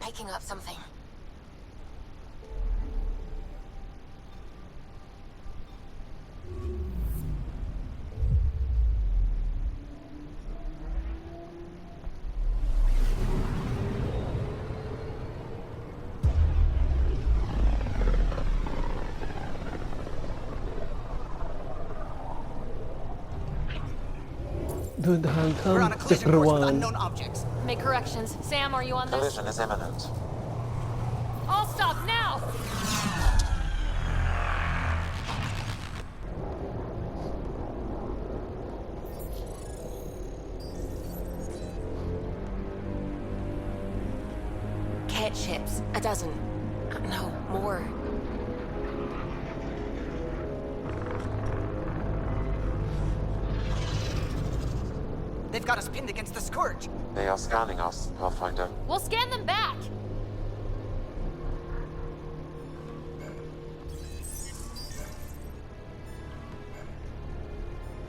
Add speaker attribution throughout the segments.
Speaker 1: picking up something.
Speaker 2: We're on a collision course with unknown objects.
Speaker 1: Make corrections. Sam, are you on this?
Speaker 3: Collision is imminent.
Speaker 1: All stop now! Cat ships. A dozen. No, more.
Speaker 2: They've got us pinned against the Scourge.
Speaker 3: They are scanning us, Pathfinder.
Speaker 1: We'll scan them back!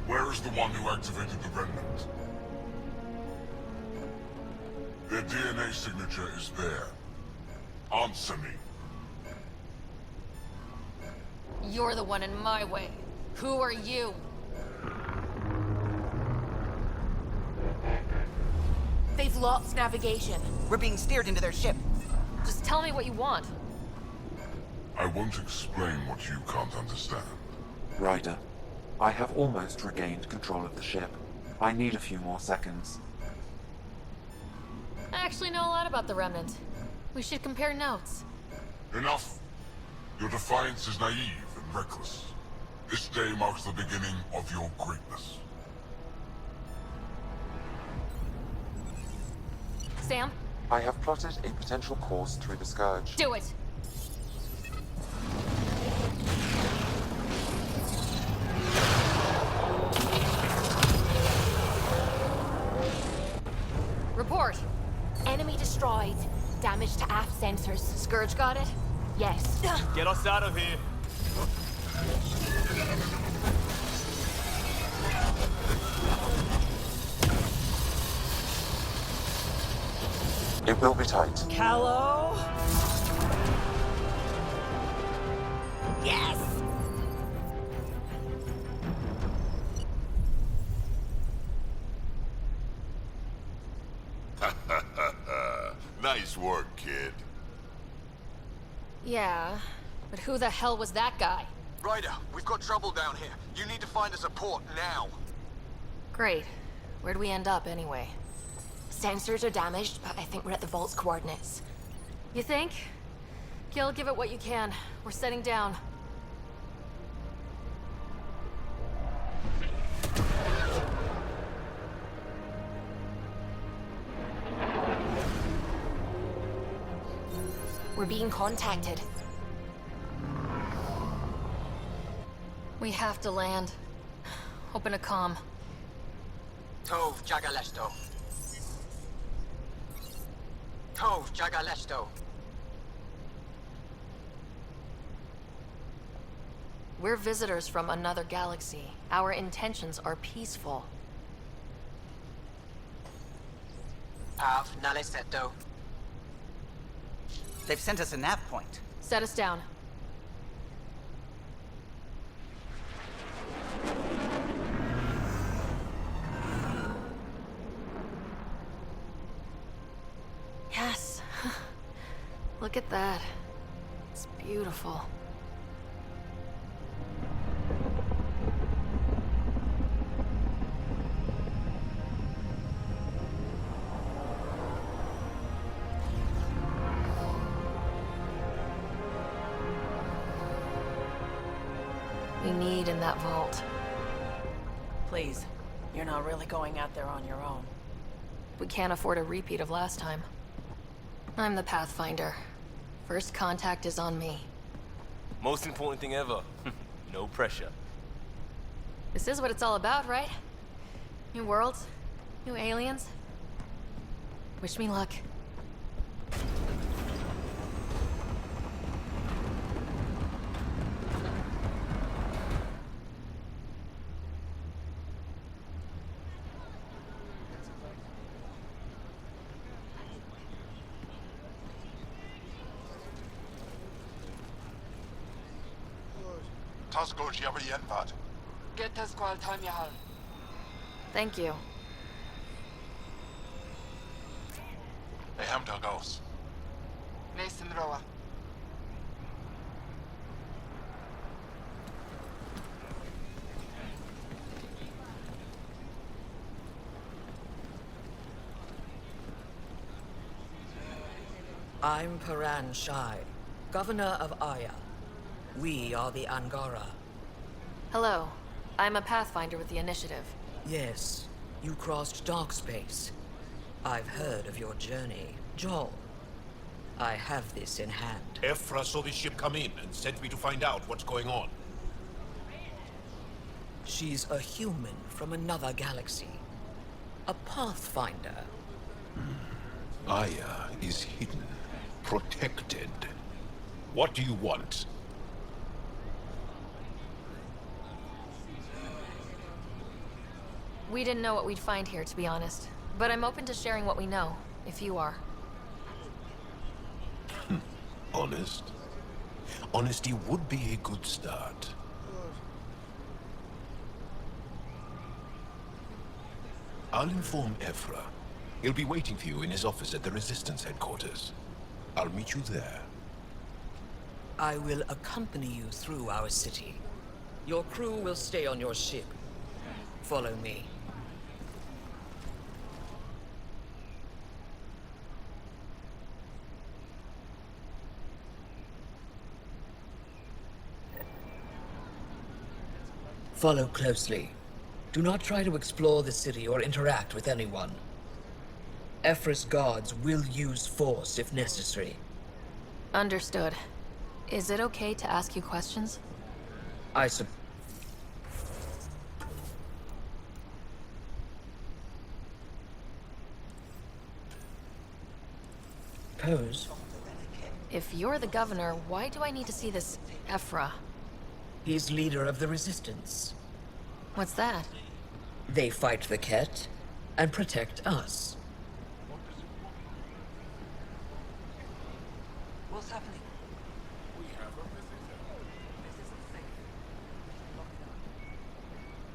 Speaker 4: Where is the one who activated the remnant? Their DNA signature is there. Answer me.
Speaker 1: You're the one in my way. Who are you? They've lost navigation.
Speaker 2: We're being steered into their ship.
Speaker 1: Just tell me what you want.
Speaker 4: I won't explain what you can't understand.
Speaker 3: Ryder, I have almost regained control of the ship. I need a few more seconds.
Speaker 1: I actually know a lot about the Remnant. We should compare notes.
Speaker 4: Enough. Your defiance is naive and reckless. This day marks the beginning of your greatness.
Speaker 1: Sam?
Speaker 3: I have plotted a potential course through the Scourge.
Speaker 1: Do it! Report.
Speaker 5: Enemy destroyed. Damage to aft sensors.
Speaker 1: Scourge got it?
Speaker 5: Yes.
Speaker 6: Get us out of here.
Speaker 3: It will be tight.
Speaker 2: Callow? Yes!
Speaker 4: Nice work, kid.
Speaker 1: Yeah, but who the hell was that guy?
Speaker 7: Ryder, we've got trouble down here. You need to find us a port now.
Speaker 1: Great. Where'd we end up anyway?
Speaker 5: Sensors are damaged, but I think we're at the vault's coordinates.
Speaker 1: You think? Gil, give it what you can. We're setting down.
Speaker 5: We're being contacted.
Speaker 1: We have to land. Open a comm.
Speaker 2: Tov Jagalesto. Tov Jagalesto.
Speaker 1: We're visitors from another galaxy. Our intentions are peaceful.
Speaker 2: Av Naleseto. They've sent us a nav point.
Speaker 1: Set us down. Yes. Look at that. It's beautiful. We need in that vault.
Speaker 8: Please, you're not really going out there on your own.
Speaker 1: We can't afford a repeat of last time. I'm the Pathfinder. First contact is on me.
Speaker 6: Most important thing ever. No pressure.
Speaker 1: This is what it's all about, right? New worlds, new aliens. Wish me luck.
Speaker 4: Tas go jabber yen vad.
Speaker 9: Get tas squal time yahal.
Speaker 1: Thank you.
Speaker 4: Hey ham goes.
Speaker 9: Mason roa.
Speaker 8: I'm Paran Shai, Governor of Aya. We are the Angara.
Speaker 1: Hello. I'm a Pathfinder with the Initiative.
Speaker 8: Yes, you crossed dark space. I've heard of your journey, Joel. I have this in hand.
Speaker 10: Ephra saw this ship come in and sent me to find out what's going on.
Speaker 8: She's a human from another galaxy. A Pathfinder.
Speaker 10: Aya is hidden, protected. What do you want?
Speaker 1: We didn't know what we'd find here, to be honest. But I'm open to sharing what we know, if you are.
Speaker 10: Honest? Honesty would be a good start. I'll inform Ephra. He'll be waiting for you in his office at the Resistance headquarters. I'll meet you there.
Speaker 8: I will accompany you through our city. Your crew will stay on your ship. Follow me. Follow closely. Do not try to explore the city or interact with anyone. Ephra's guards will use force if necessary.
Speaker 1: Understood. Is it okay to ask you questions?
Speaker 8: I suppose.
Speaker 1: If you're the governor, why do I need to see this Ephra?
Speaker 8: He's leader of the Resistance.
Speaker 1: What's that?
Speaker 8: They fight the Ket and protect us.
Speaker 9: What's happening?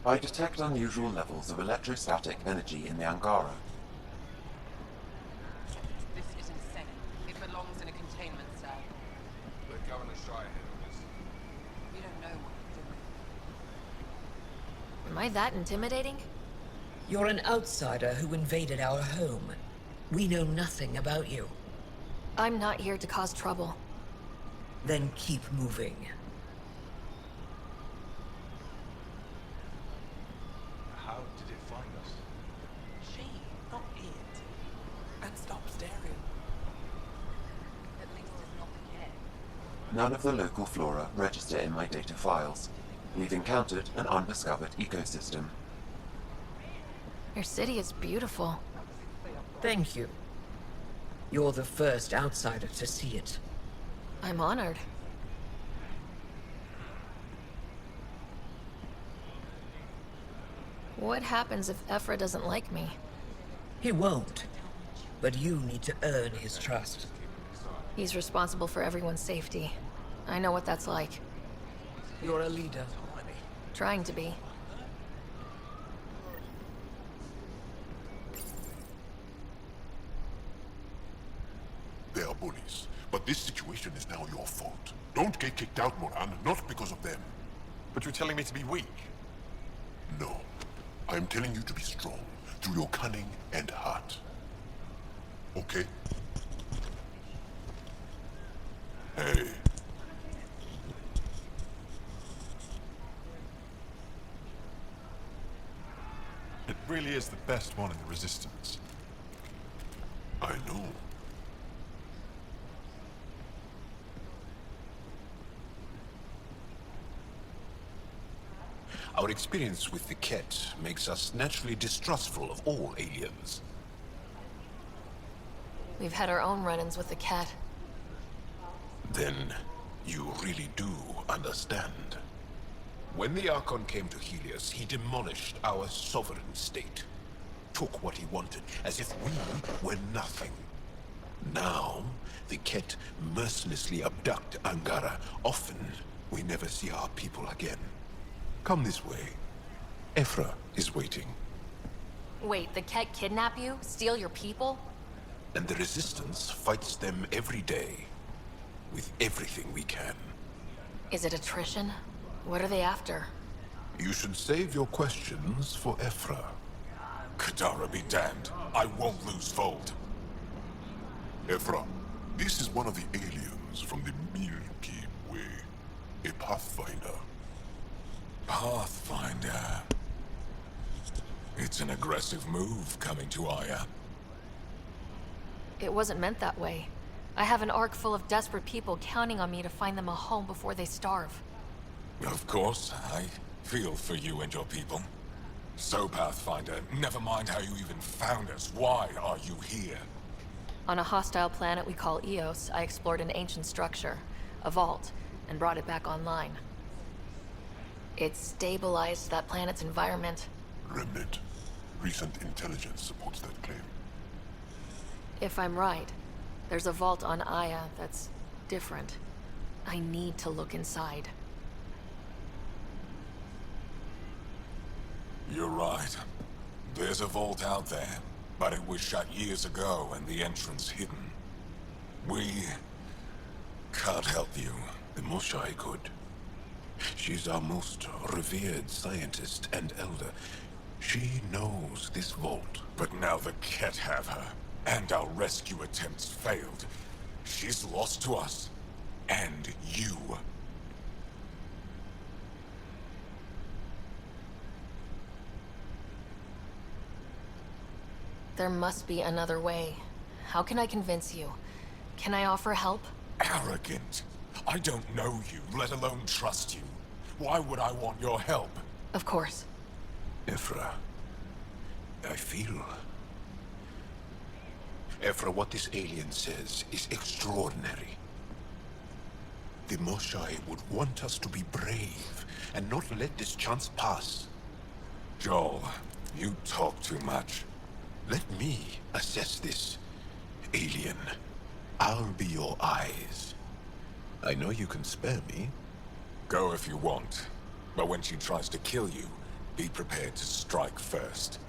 Speaker 3: I detect unusual levels of electrostatic energy in the Angara.
Speaker 9: This is insane. It belongs in a containment cell.
Speaker 4: The Governor Shai handled this.
Speaker 9: We don't know what we're doing.
Speaker 1: Am I that intimidating?
Speaker 8: You're an outsider who invaded our home. We know nothing about you.
Speaker 1: I'm not here to cause trouble.
Speaker 8: Then keep moving.
Speaker 4: How did it find us?
Speaker 9: She, not it. And stop staring. At least it's not the cat.
Speaker 3: None of the local flora register in my data files. We've encountered an undiscovered ecosystem.
Speaker 1: Your city is beautiful.
Speaker 8: Thank you. You're the first outsider to see it.
Speaker 1: I'm honored. What happens if Ephra doesn't like me?
Speaker 8: He won't. But you need to earn his trust.
Speaker 1: He's responsible for everyone's safety. I know what that's like.
Speaker 8: You're a leader.
Speaker 1: Trying to be.
Speaker 4: They are bullies, but this situation is now your fault. Don't get kicked out, Moran, not because of them.
Speaker 7: But you're telling me to be weak.
Speaker 4: No. I'm telling you to be strong, through your cunning and heart. Okay? Hey.
Speaker 7: It really is the best one in the Resistance.
Speaker 4: I know.
Speaker 10: Our experience with the Ket makes us naturally distrustful of all aliens.
Speaker 1: We've had our own run-ins with the cat.
Speaker 10: Then you really do understand. When the Archon came to Helios, he demolished our sovereign state. Took what he wanted, as if we were nothing. Now, the Ket mercilessly abduct Angara, often we never see our people again. Come this way. Ephra is waiting.
Speaker 1: Wait, the Ket kidnap you? Steal your people?
Speaker 10: And the Resistance fights them every day. With everything we can.
Speaker 1: Is it attrition? What are they after?
Speaker 10: You should save your questions for Ephra.
Speaker 4: Kadara be damned. I won't lose Vold. Ephra, this is one of the aliens from the Milky Way. A Pathfinder.
Speaker 11: Pathfinder. It's an aggressive move coming to Aya.
Speaker 1: It wasn't meant that way. I have an ark full of desperate people counting on me to find them a home before they starve.
Speaker 11: Of course, I feel for you and your people. So, Pathfinder, never mind how you even found us. Why are you here?
Speaker 1: On a hostile planet we call Eos, I explored an ancient structure, a vault, and brought it back online. It stabilized that planet's environment.
Speaker 4: Remnant. Recent intelligence supports that claim.
Speaker 1: If I'm right, there's a vault on Aya that's different. I need to look inside.
Speaker 11: You're right. There's a vault out there, but it was shut years ago and the entrance hidden. We can't help you.
Speaker 10: The Moshai could. She's our most revered scientist and elder. She knows this vault.
Speaker 11: But now the Ket have her, and our rescue attempts failed. She's lost to us, and you.
Speaker 1: There must be another way. How can I convince you? Can I offer help?
Speaker 11: Arrogant. I don't know you, let alone trust you. Why would I want your help?
Speaker 1: Of course.
Speaker 10: Ephra, I feel... Ephra, what this alien says is extraordinary. The Moshai would want us to be brave and not let this chance pass.
Speaker 11: Joel, you talk too much.
Speaker 10: Let me assess this, alien. I'll be your eyes. I know you can spare me.
Speaker 11: Go if you want, but when she tries to kill you, be prepared to strike first.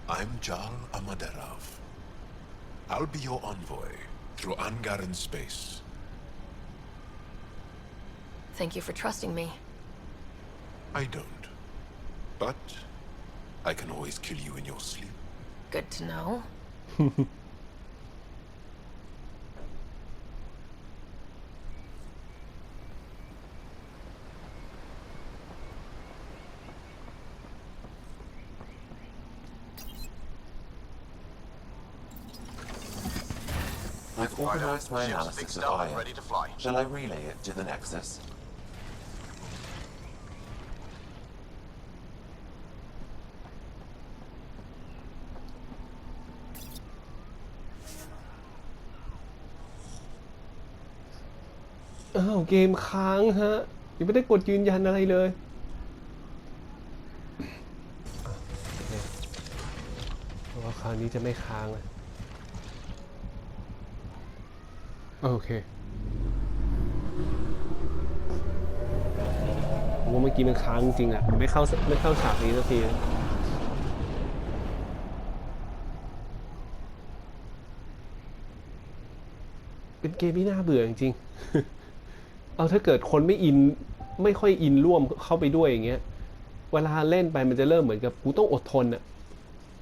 Speaker 10: I'm Jal Amaderov. I'll be your envoy through Angaran space.
Speaker 1: Thank you for trusting me.
Speaker 10: I don't. But I can always kill you in your sleep.
Speaker 1: Good to know.
Speaker 3: I've organized my
Speaker 7: Ships
Speaker 3: analysis
Speaker 7: fixed
Speaker 3: of
Speaker 7: up and
Speaker 3: Aya.
Speaker 7: ready to fly.
Speaker 3: Shall I relay it to the Nexus?
Speaker 12: เกมค้างฮะยังไม่ได้กดยืนยันอะไรเลยเพราะว่าคราวนี้จะไม่ค้างเลยโอเคว่าเมื่อกี้มันค้างจริงอ่ะไม่เข้าฉากนี้สักทีเป็นเกมที่น่าเบื่อจริงๆเอาถ้าเกิดคนไม่ค่อยอินร่วมเข้าไปด้วยอย่างเงี้ยเวลาเล่นไปมันจะเริ่มเหมือนกับกูต้องอดทนอ่ะ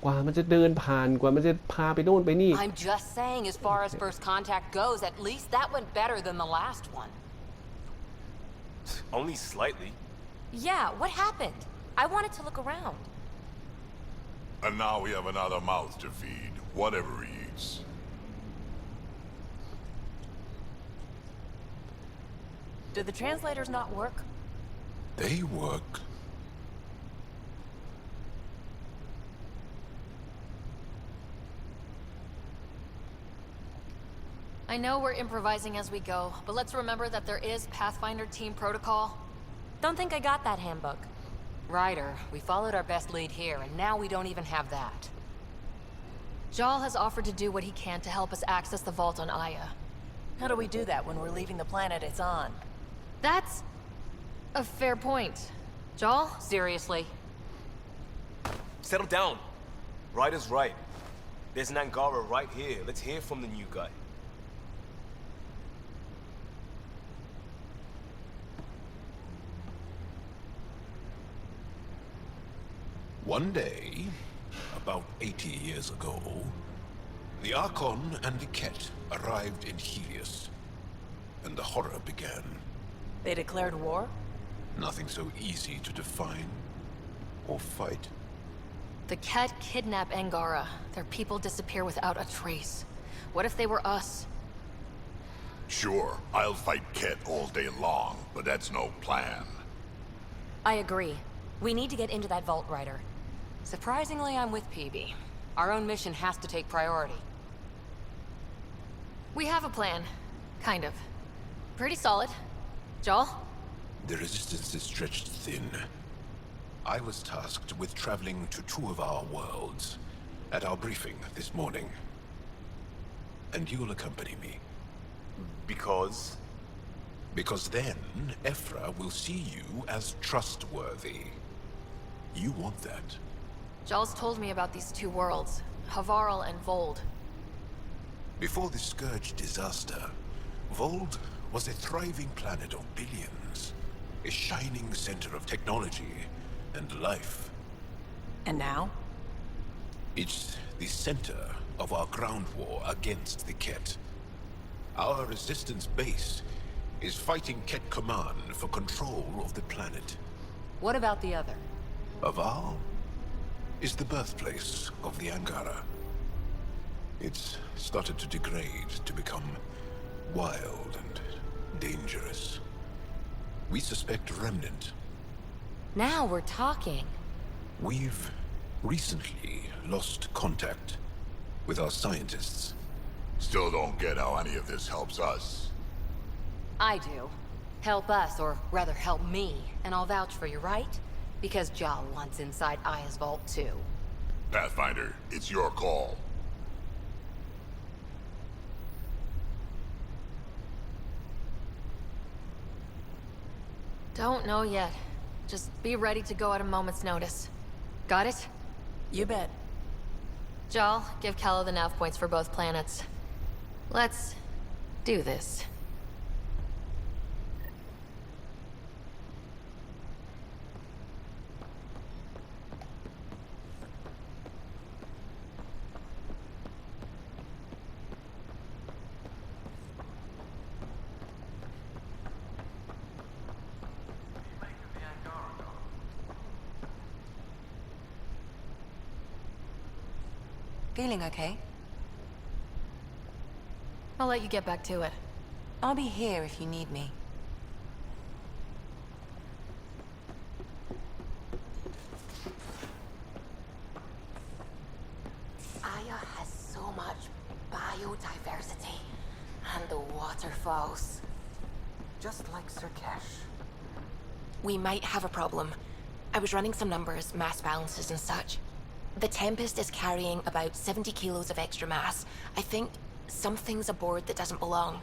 Speaker 12: กว่ามันจะเดินผ่านกว่ามันจะพาไปโน่นไปนี่
Speaker 5: I'm just saying, as far as first contact goes, at least that went better than the last one.
Speaker 6: Only slightly.
Speaker 5: Yeah, what happened? I wanted to look around.
Speaker 4: And now we have another mouth to feed, whatever he eats.
Speaker 5: Did the translators not work?
Speaker 10: They work.
Speaker 1: I know we're improvising as we go, but let's remember that there is Pathfinder team protocol.
Speaker 5: Don't think I got that handbook. Ryder, we followed our best lead here, and now we don't even have that.
Speaker 1: Jal has offered to do what he can to help us access the vault on Aya.
Speaker 9: How do we do that when we're leaving the planet it's on?
Speaker 1: That's a fair point. Jal?
Speaker 5: Seriously?
Speaker 6: Settle down. Ryder's right. There's an Angara right here. Let's hear from the new guy.
Speaker 10: One day, about 80 years ago, the Archon and the Ket arrived in Helios, and the horror began.
Speaker 5: They declared war?
Speaker 10: Nothing so easy to define or fight.
Speaker 1: The Ket kidnap Angara. Their people disappear without a trace. What if they were us?
Speaker 11: Sure, I'll fight Ket all day long, but that's no plan.
Speaker 5: I agree. We need to get into that vault, Ryder. Surprisingly, I'm with PB. Our own mission has to take priority.
Speaker 1: We have a plan. Kind of. Pretty solid. Jal?
Speaker 10: The resistance is stretched thin. I was tasked with traveling to two of our worlds at our briefing this morning. And you'll accompany me.
Speaker 6: Because?
Speaker 10: Because then, Ephra will see you as trustworthy. You want that.
Speaker 1: Jal's told me about these two worlds, Havarl and Vold.
Speaker 10: Before the Scourge disaster, Vold was a thriving planet of billions. A shining center of technology and life.
Speaker 5: And now?
Speaker 10: It's the center of our ground war against the Ket. Our resistance base is fighting Ket Command for control of the planet.
Speaker 5: What about the other?
Speaker 10: Aval is the birthplace of the Angara. It's started to degrade, to become wild and dangerous. We suspect Remnant.
Speaker 5: Now we're talking.
Speaker 10: We've recently lost contact with our scientists.
Speaker 11: Still don't get how any of this helps us.
Speaker 5: I do. Help us, or rather help me, and I'll vouch for you, right? Because Jal wants inside Aya's vault too.
Speaker 11: Pathfinder, it's your call.
Speaker 1: Don't know yet. Just be ready to go at a moment's notice. Got it?
Speaker 5: You bet.
Speaker 1: Jal, give Callow the nav points for both planets. Let's do this.
Speaker 5: Feeling okay?
Speaker 1: I'll let you get back to it.
Speaker 5: I'll be here if you need me.
Speaker 13: Aya has so much biodiversity. And the waterfalls.
Speaker 2: Just like Sirkesh.
Speaker 13: We might have a problem. I was running some numbers, mass balances and such. The Tempest is carrying about 70 kilos of extra mass. I think something's aboard that doesn't belong.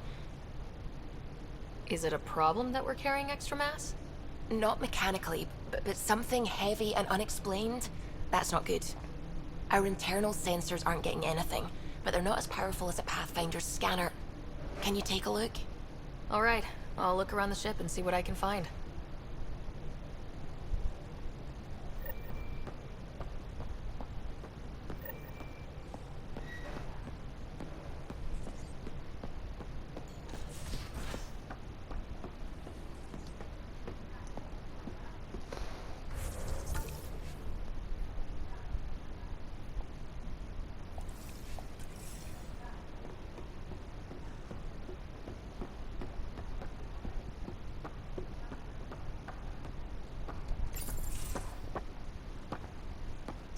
Speaker 1: Is it a problem that we're carrying extra mass?
Speaker 13: Not mechanically, but something heavy and unexplained. That's not good. Our internal sensors aren't getting anything, but they're not as powerful as a Pathfinder's scanner. Can you take a look?
Speaker 1: All right, I'll look around the ship and see what I can find.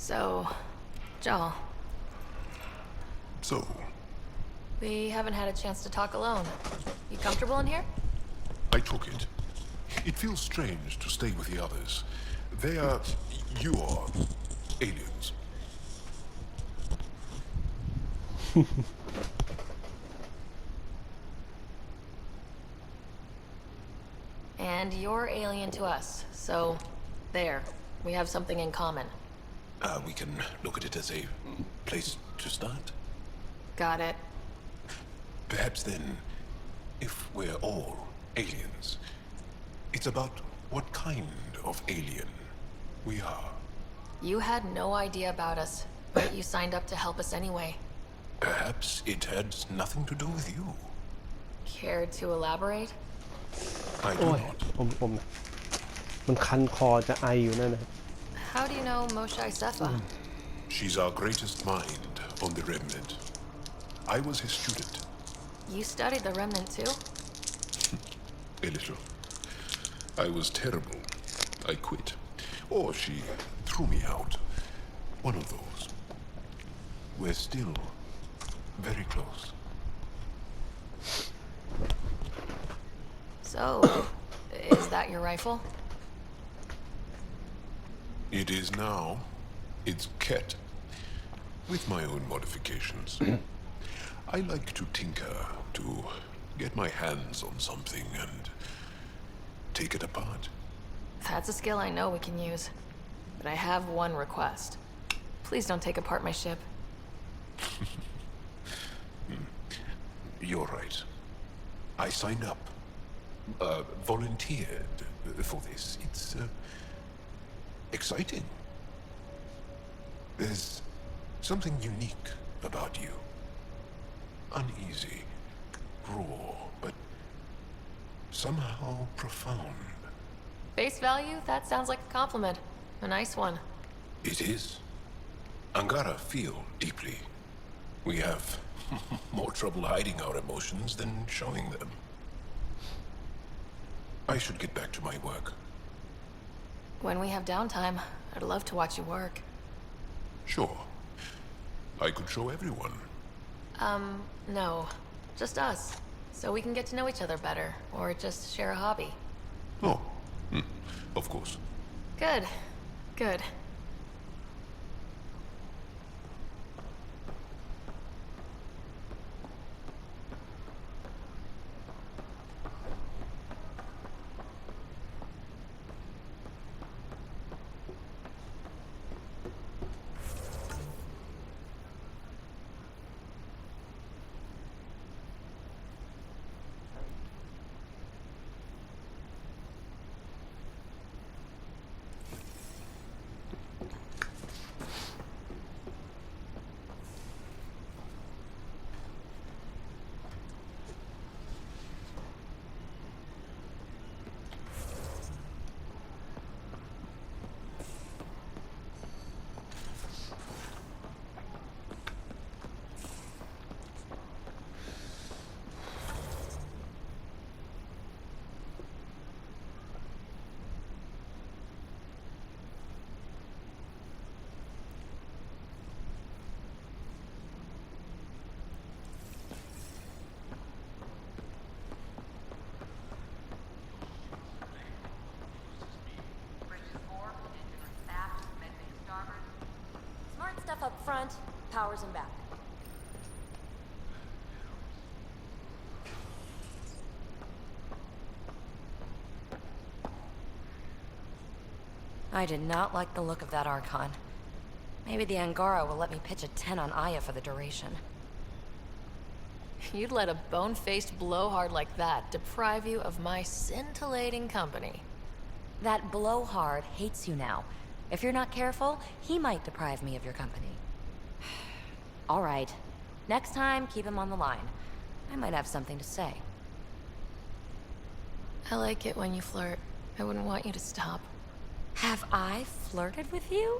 Speaker 1: So, Jal.
Speaker 11: So?
Speaker 1: We haven't had a chance to talk alone. You comfortable in here?
Speaker 11: I took it. It feels strange to stay with the others. They are... you are... aliens.
Speaker 1: And you're alien to us, so there. We have something in common.
Speaker 10: We can look at it as a place to start.
Speaker 1: Got it.
Speaker 10: Perhaps then, if we're all aliens, it's about what kind of alien we are.
Speaker 1: You had no idea about us, but you signed up to help us anyway.
Speaker 10: Perhaps it had nothing to do with you.
Speaker 1: Care to elaborate?
Speaker 10: I do
Speaker 12: โอ้ย
Speaker 10: not.
Speaker 12: ผมมันคันคอจะไออยู่นั่นนะ
Speaker 1: How do you know Moshe Sefa?
Speaker 10: She's our greatest mind on the Remnant. I was his student.
Speaker 1: You studied the Remnant too?
Speaker 10: A little. I was terrible. I quit. Or she threw me out. One of those. We're still very close.
Speaker 1: So, is that your rifle?
Speaker 10: It is now. It's Ket. With my own modifications. I like to tinker, to get my hands on something and take it apart.
Speaker 1: That's a skill I know we can use. But I have one request. Please don't take apart my ship.
Speaker 10: You're right. I signed up. Volunteered for this. It's exciting. There's something unique about you. Uneasy, raw, but somehow profound.
Speaker 1: Face value? That sounds like a compliment. A nice one.
Speaker 10: It is. Angara feel deeply. We have more trouble hiding our emotions than showing them. I should get back to my work.
Speaker 1: When we have downtime, I'd love to watch you work.
Speaker 10: Sure. I could show everyone.
Speaker 1: No. Just us. So we can get to know each other better, or just share a hobby.
Speaker 10: Oh, of course.
Speaker 1: Good. Good.
Speaker 5: Stuff up front, powers in back. I did not like the look of that Archon. Maybe the Angara will let me pitch a 10 on Aya for the duration.
Speaker 1: You'd let a bone-faced blowhard like that deprive you of my scintillating company.
Speaker 5: That blowhard hates you now. If you're not careful, he might deprive me of your company. All right. Next time, keep him on the line. I might have something to say.
Speaker 1: I like it when you flirt. I wouldn't want you to stop.
Speaker 5: Have I flirted with you?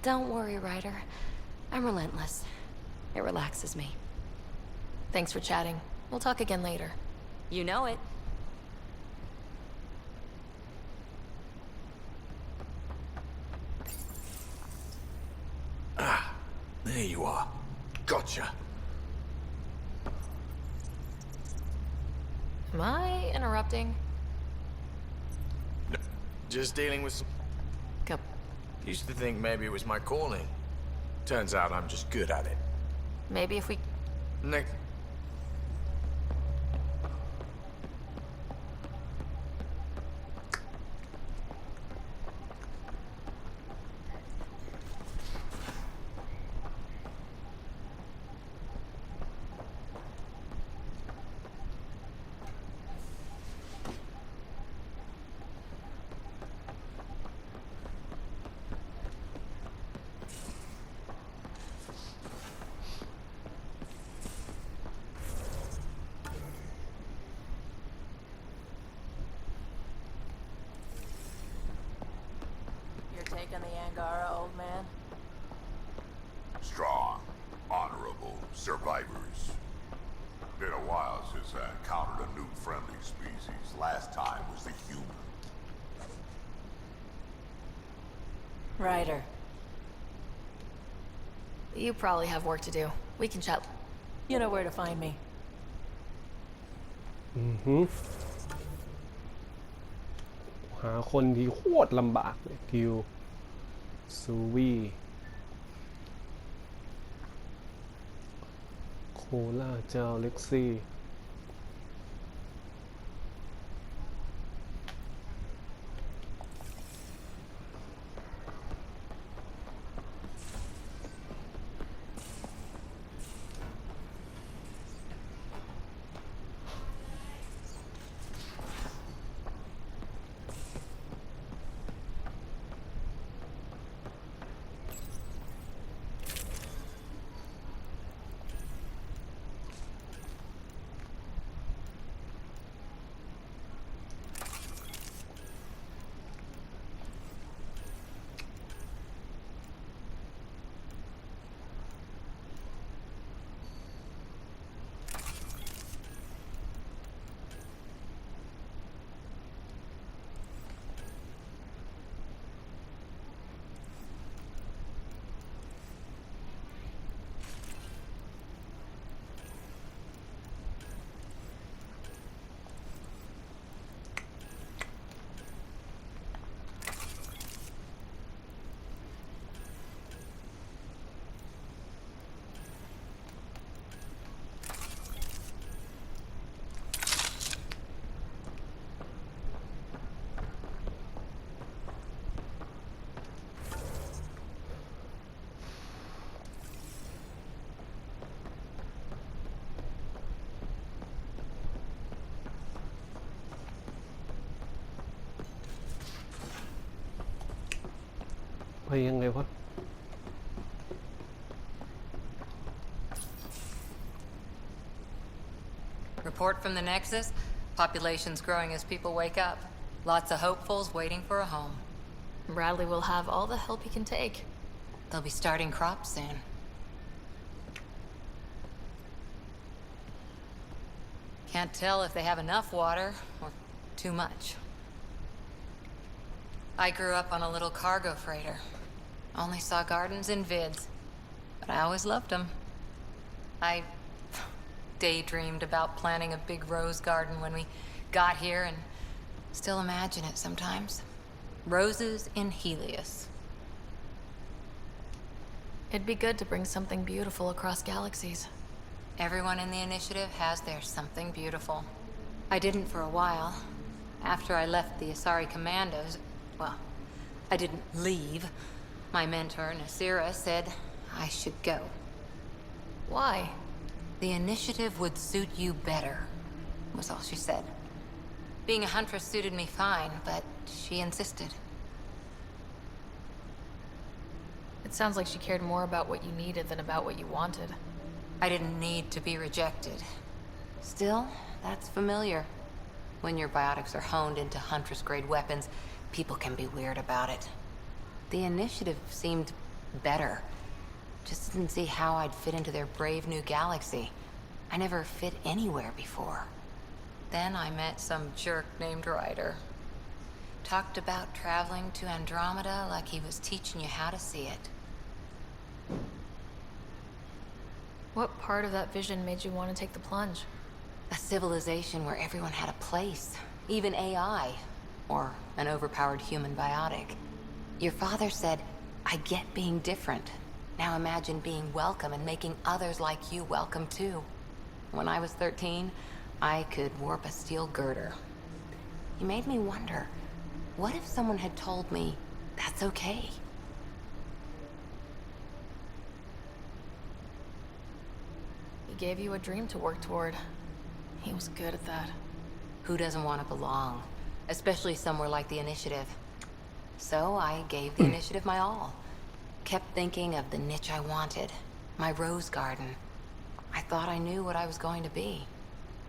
Speaker 1: Don't worry, Ryder.
Speaker 5: I'm relentless. It relaxes me.
Speaker 1: Thanks for chatting. We'll talk again later.
Speaker 5: You know it.
Speaker 14: There you are. Gotcha.
Speaker 1: Am I interrupting?
Speaker 14: No, just dealing with some... Used to think maybe it was my calling. Turns out I'm just good at it.
Speaker 1: Maybe if we...
Speaker 15: take on the Angara, old man?
Speaker 11: Strong, honorable survivors. Been a while since I encountered a new friendly species. Last time was the human.
Speaker 15: Ryder.
Speaker 1: You probably have work to do. We can chat.
Speaker 15: You know where to find me.
Speaker 12: หาคนที่โคตรลำบากเลยกิวซูวี่โคล่าเจ้าเล็กซี่ไปยังไงวะ
Speaker 16: Report from the Nexus. Population's growing as people wake up. Lots of hopefuls waiting for a home.
Speaker 1: Bradley will have all the help he can take.
Speaker 16: They'll be starting crops soon. Can't tell if they have enough water or too much. I grew up on a little cargo freighter. Only saw gardens in vids, but I always loved them. I daydreamed about planting a big rose garden when we got here and still imagine it sometimes. Roses in Helios.
Speaker 1: It'd be good to bring something beautiful across galaxies.
Speaker 16: Everyone in the initiative has their something beautiful. I didn't for a while. After I left the Asari Commandos, well, I didn't leave. My mentor, Nasira, said I should go.
Speaker 1: Why?
Speaker 16: The initiative would suit you better, was all she said. Being a huntress suited me fine, but she insisted.
Speaker 1: It sounds like she cared more about what you needed than about what you wanted.
Speaker 16: I didn't need to be rejected. Still, that's familiar. When your biotics are honed into huntress-grade weapons, people can be weird about it. The initiative seemed better. Just didn't see how I'd fit into their brave new galaxy. I never fit anywhere before. Then I met some jerk named Ryder. Talked about traveling to Andromeda like he was teaching you how to see it.
Speaker 1: What part of that vision made you want to take the plunge?
Speaker 16: A civilization where everyone had a place. Even AI. Or an overpowered human biotic. Your father said, I get being different. Now imagine being welcome and making others like you welcome too. When I was 13, I could warp a steel girder. He made me wonder, what if someone had told me, that's okay?
Speaker 1: He gave you a dream to work toward. He was good at that.
Speaker 16: Who doesn't want to belong? Especially somewhere like the Initiative. So I gave the Initiative my all. Kept thinking of the niche I wanted. My rose garden. I thought I knew what I was going to be.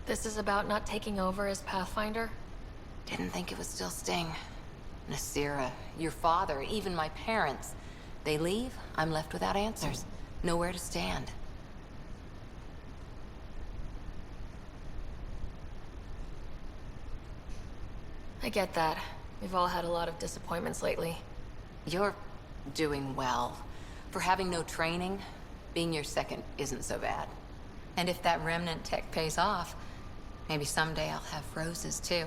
Speaker 1: This is about not taking over as Pathfinder?
Speaker 16: Didn't think it would still sting. Nasira, your father, even my parents. They leave, I'm left without answers. Nowhere to stand.
Speaker 1: I get that. We've all had a lot of disappointments lately.
Speaker 16: You're doing well. For having no training, being your second isn't so bad. And if that remnant tech pays off, maybe someday I'll have roses too.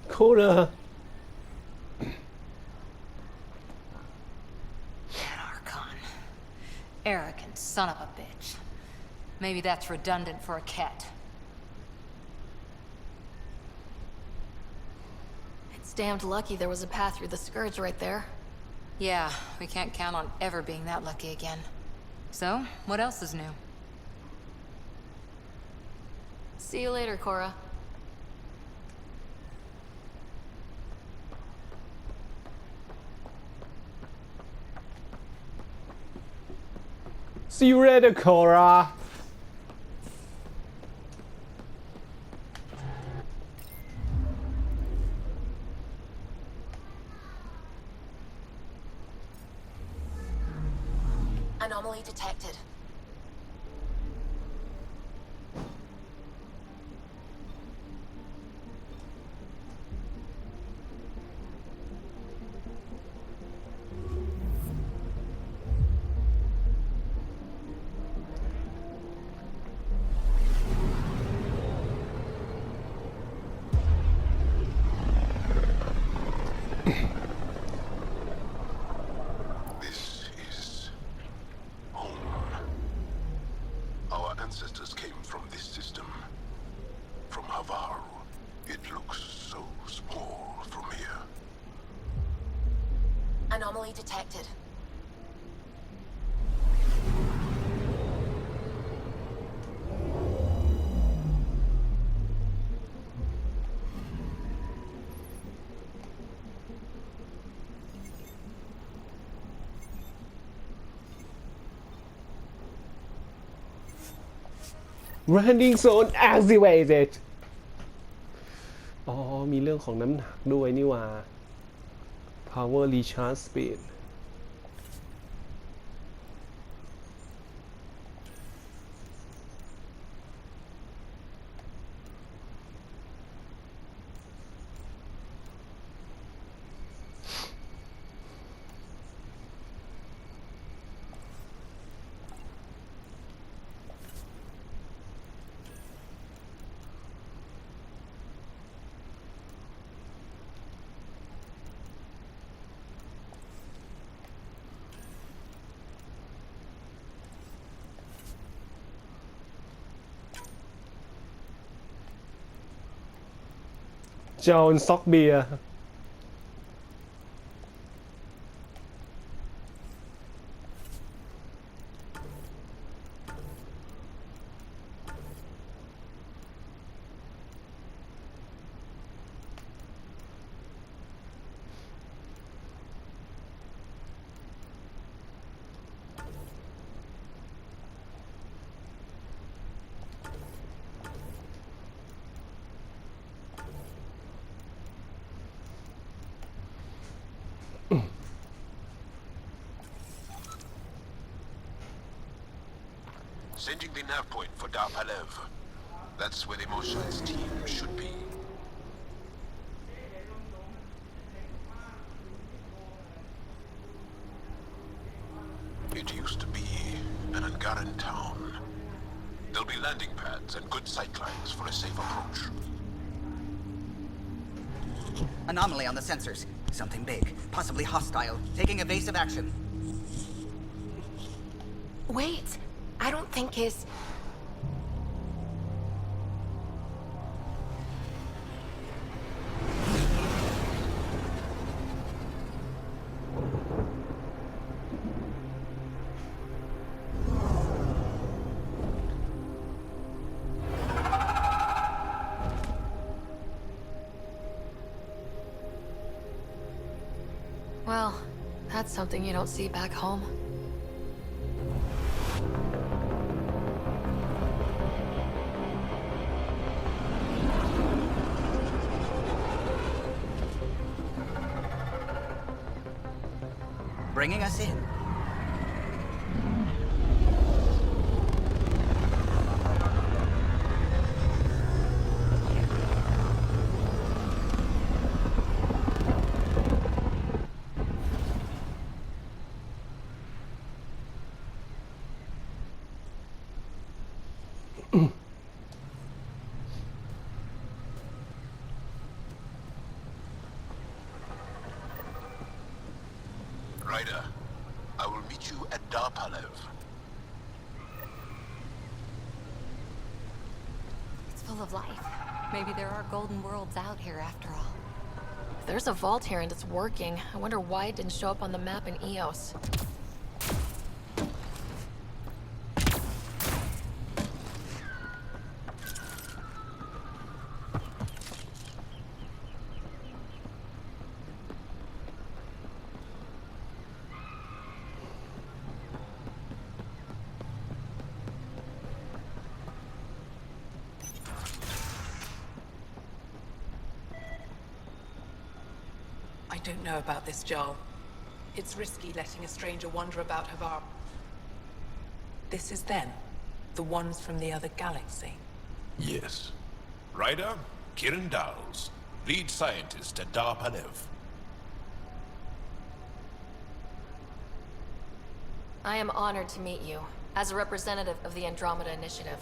Speaker 12: Coda.
Speaker 16: Archon. Arrogant son of a bitch. Maybe that's redundant for a cat.
Speaker 1: It's damned lucky there was a path through the Scourge right there.
Speaker 16: Yeah, we can't count on ever being that lucky again. So, what else is new?
Speaker 1: See you later, Cora.
Speaker 12: See you later, Cora.
Speaker 13: Anomaly detected.
Speaker 10: This is home. Our ancestors came from this system. From Havaru. It looks so small from here.
Speaker 13: Anomaly detected.
Speaker 12: Landing zone activated อ๋อมีเรื่องของน้ำหนักด้วยนี่ว่า power recharge speedโจนซ็อกเบียร์
Speaker 10: Sending the nav point for Darpalev. That's where the Mosha's team should be. It used to be an Angaran town. There'll be landing pads and good sightlines for a safe approach.
Speaker 2: Anomaly on the sensors. Something big, possibly hostile, taking evasive action.
Speaker 13: Wait, I don't think his...
Speaker 1: Well, that's something you don't see back home.
Speaker 2: bringing us in.
Speaker 10: Ryder, I will meet you at Darpalev.
Speaker 5: It's full of life. Maybe there are golden worlds out here after all.
Speaker 1: If there's a vault here and it's working, I wonder why it didn't show up on the map in EOS.
Speaker 9: I don't know about this, Joel. It's risky letting a stranger wander about Havar. This is them, the ones from the other galaxy.
Speaker 10: Yes. Ryder, Kiran Dowles, lead scientist at Darpalev.
Speaker 1: I am honored to meet you, as a representative of the Andromeda Initiative.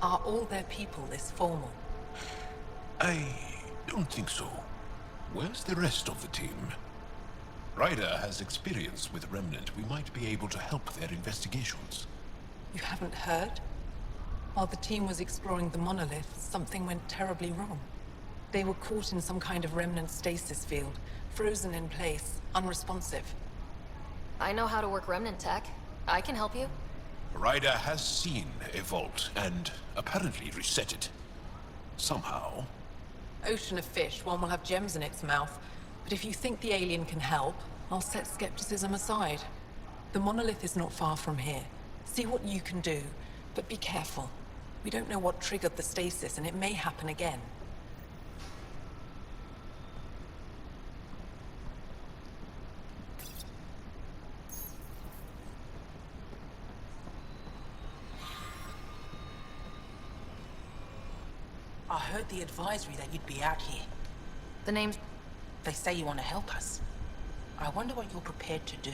Speaker 9: Are all their people this formal?
Speaker 10: I don't think so. Where's the rest of the team? Ryder has experience with Remnant. We might be able to help their investigations.
Speaker 9: You haven't heard? While the team was exploring the monolith, something went terribly wrong. They were caught in some kind of Remnant stasis field, frozen in place, unresponsive.
Speaker 1: I know how to work Remnant tech. I can help you.
Speaker 10: Ryder has seen a vault and apparently reset it. Somehow.
Speaker 9: Ocean of fish, one will have gems in its mouth. But if you think the alien can help, I'll set skepticism aside. The monolith is not far from here. See what you can do, but be careful. We don't know what triggered the stasis, and it may happen again.
Speaker 17: I heard the advisory that you'd be out here.
Speaker 1: The name's...
Speaker 17: They say you want to help us. I wonder what you're prepared to do.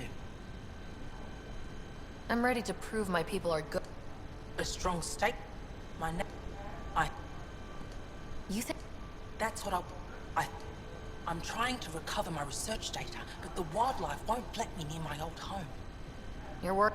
Speaker 1: I'm ready to prove my people are good.
Speaker 17: A strong stake?
Speaker 1: You think...
Speaker 17: That's what I'm trying to recover my research data, but the wildlife won't let me near my old home.
Speaker 1: Your work...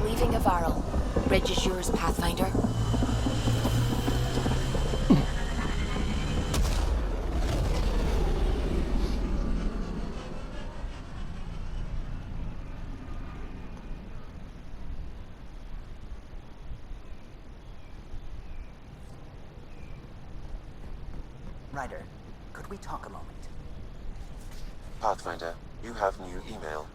Speaker 13: Leaving Avaril. Bridge is yours, Pathfinder.
Speaker 2: Ryder, could we talk a moment?
Speaker 3: Pathfinder, you have new email.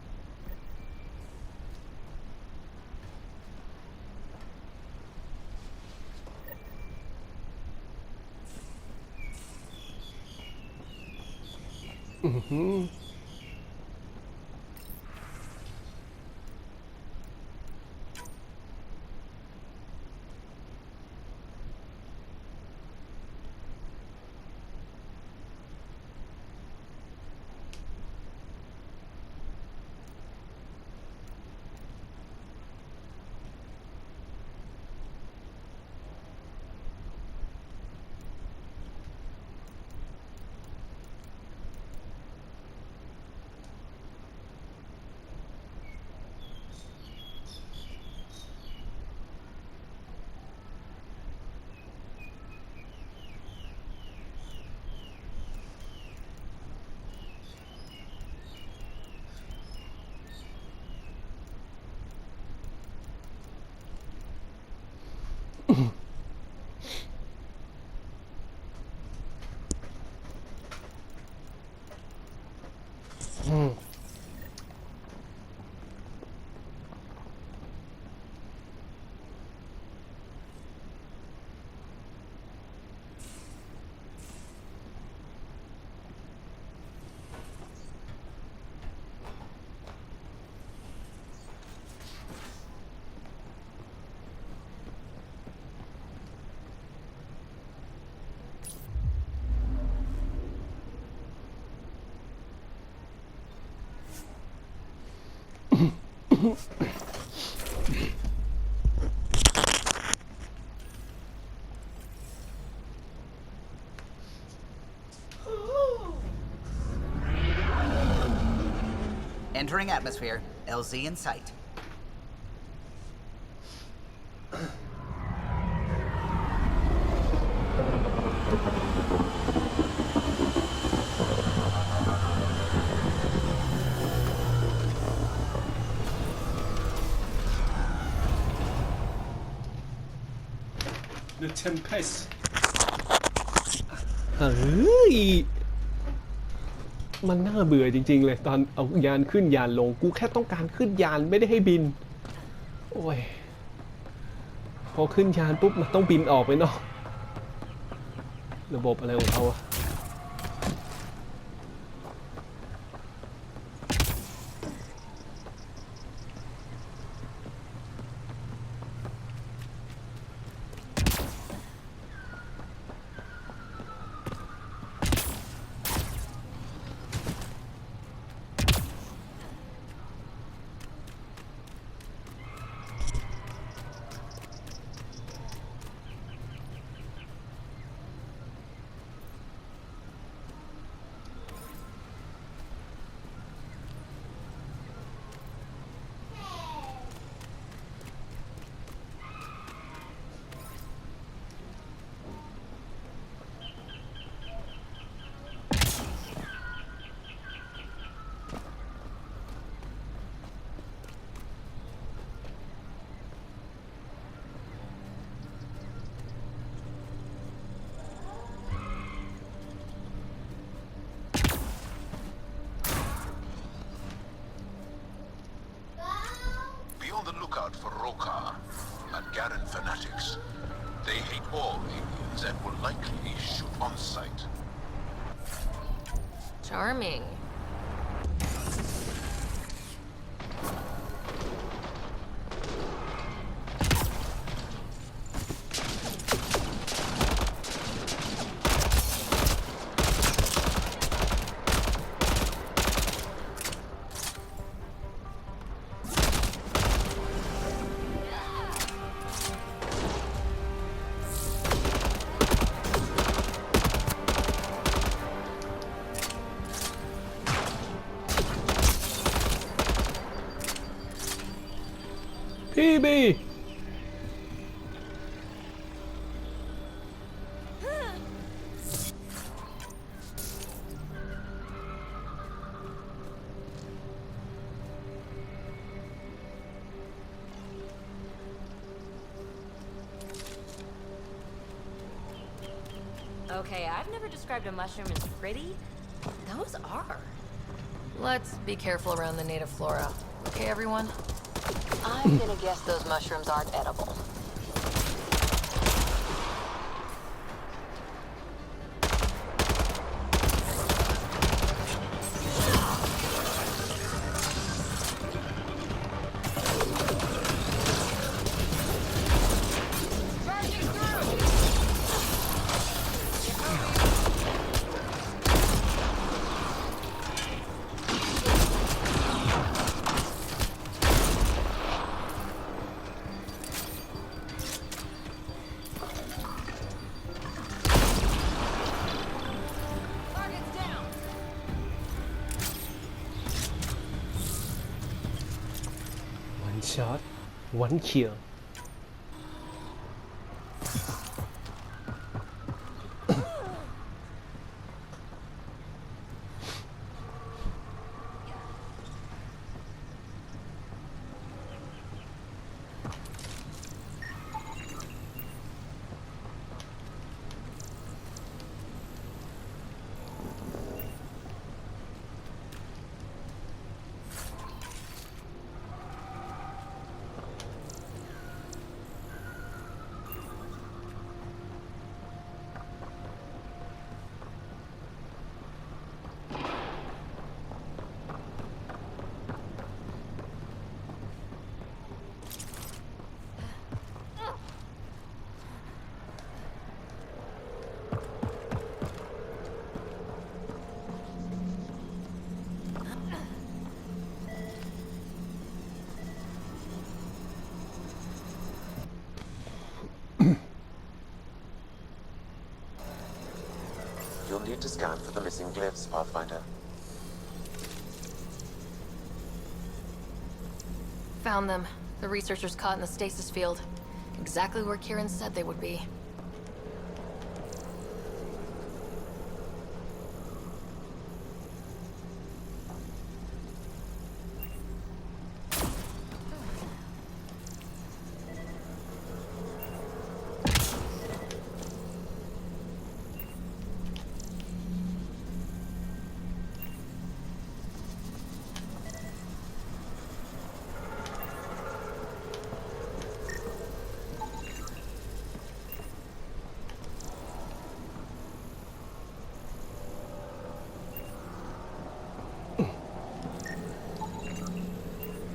Speaker 2: Entering atmosphere. LZ in sight.
Speaker 12: The Tempest เฮ้ยมันน่าเบื่อจริงๆเลยตอนเอายานขึ้นยานลงกูแค่ต้องการขึ้นยานไม่ได้ให้บินโอ้ยพอขึ้นยานปุ๊บมันต้องบินออกไปนอกระบบอะไรของเขาอะ
Speaker 10: For Rokar and Garen fanatics. They hate all aliens and will likely shoot on sight.
Speaker 1: Charming.
Speaker 12: PB
Speaker 5: Okay, I've never described a mushroom as pretty. Those are.
Speaker 1: Let's be careful around the native flora. Okay, everyone?
Speaker 16: I'm gonna guess those mushrooms aren't edible.
Speaker 12: shot one kill
Speaker 3: You'll need to scan for the missing glyphs, Pathfinder.
Speaker 1: Found them. The researchers caught in the stasis field. Exactly where Kieran said they would be.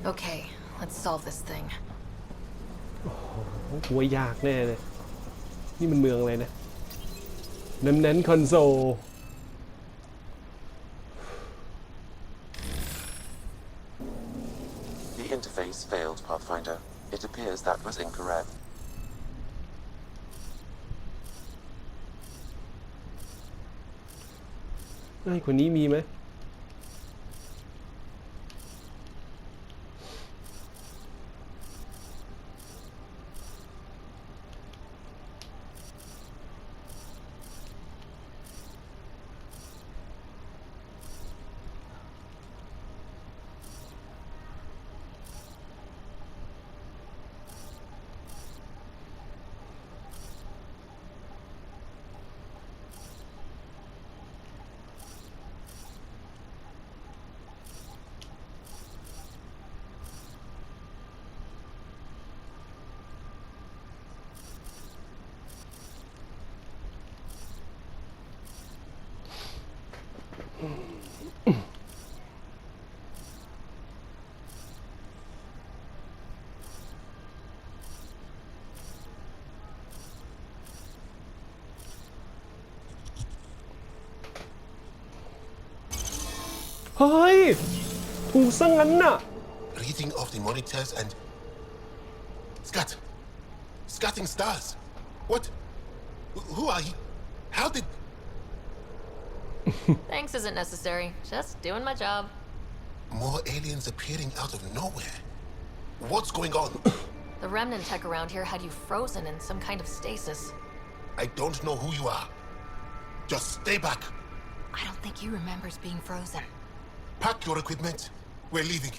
Speaker 1: Okay, let's solve this thing.
Speaker 12: หัวยากแน่เลยนี่มันเมืองอะไรนะเน้นคอนโซล
Speaker 3: The interface failed, Pathfinder. It appears that was incorrect.
Speaker 12: ง่ายกว่านี้มีไหมเฮ้ยถูกซะงั้นน่ะ
Speaker 10: Reading off the monitors and scatting stars. What? Who are you? How did?
Speaker 1: Thanks isn't necessary. Just doing my job.
Speaker 10: More aliens appearing out of nowhere. What's going on?
Speaker 1: The remnant tech around here had you frozen in some kind of stasis.
Speaker 10: I don't know who you are. Just stay back.
Speaker 16: I don't think he remembers being frozen.
Speaker 10: Pack your equipment. We're leaving.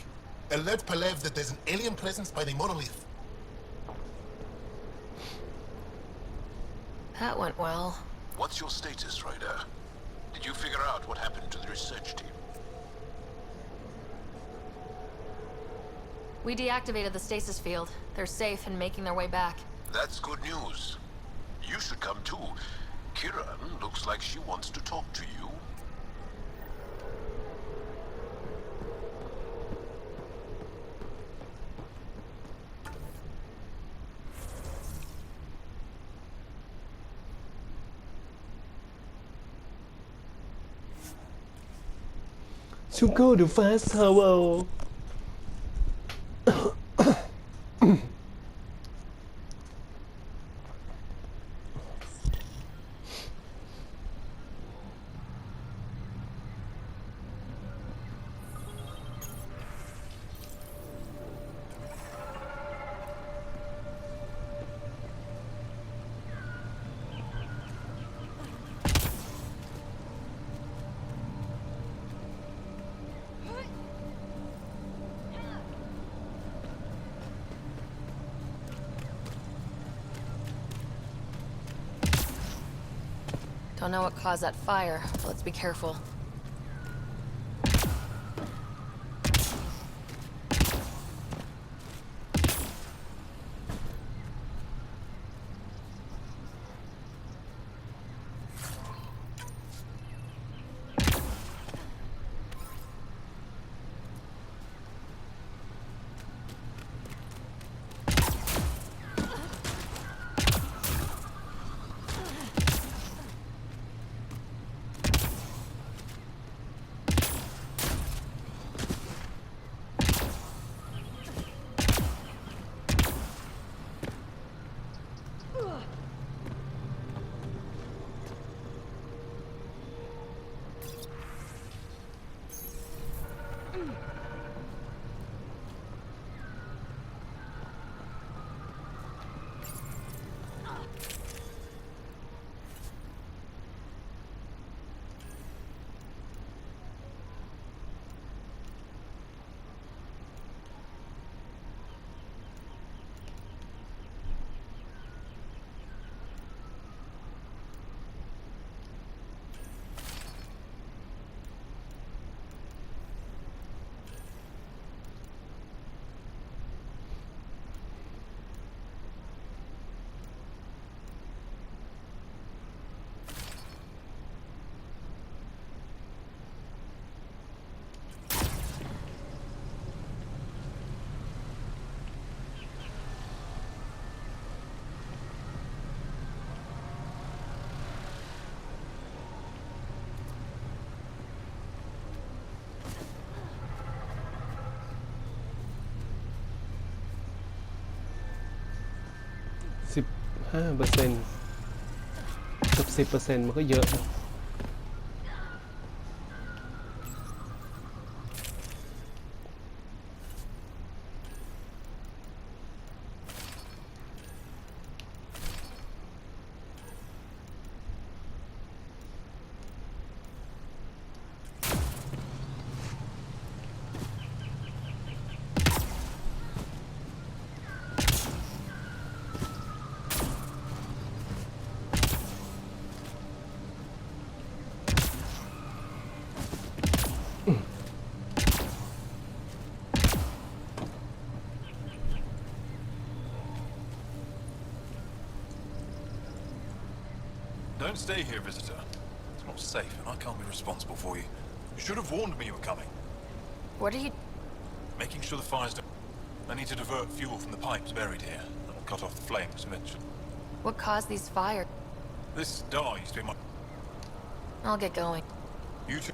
Speaker 10: Alert Palev that there's an alien presence by the monolith.
Speaker 1: That went well.
Speaker 7: What's your status, Ryder? Did you figure out what happened to the research team?
Speaker 1: We deactivated the stasis field. They're safe and making their way back.
Speaker 7: That's good news. You should come too. Kieran looks like she wants to talk to you.
Speaker 12: To go to fast travel
Speaker 1: don't know what caused that fire, but let's be careful.15%
Speaker 12: กับ 10% มันก็เยอะนะ
Speaker 18: Don't stay here, visitor. It's not safe, and I can't be responsible for you. You should have warned me you were coming.
Speaker 1: What are you...
Speaker 18: Making sure the fire's done. I need to divert fuel from the pipes buried here. That'll cut off the flames eventually.
Speaker 1: What caused these fires?
Speaker 18: This star used to be my...
Speaker 1: I'll get going.
Speaker 18: You two...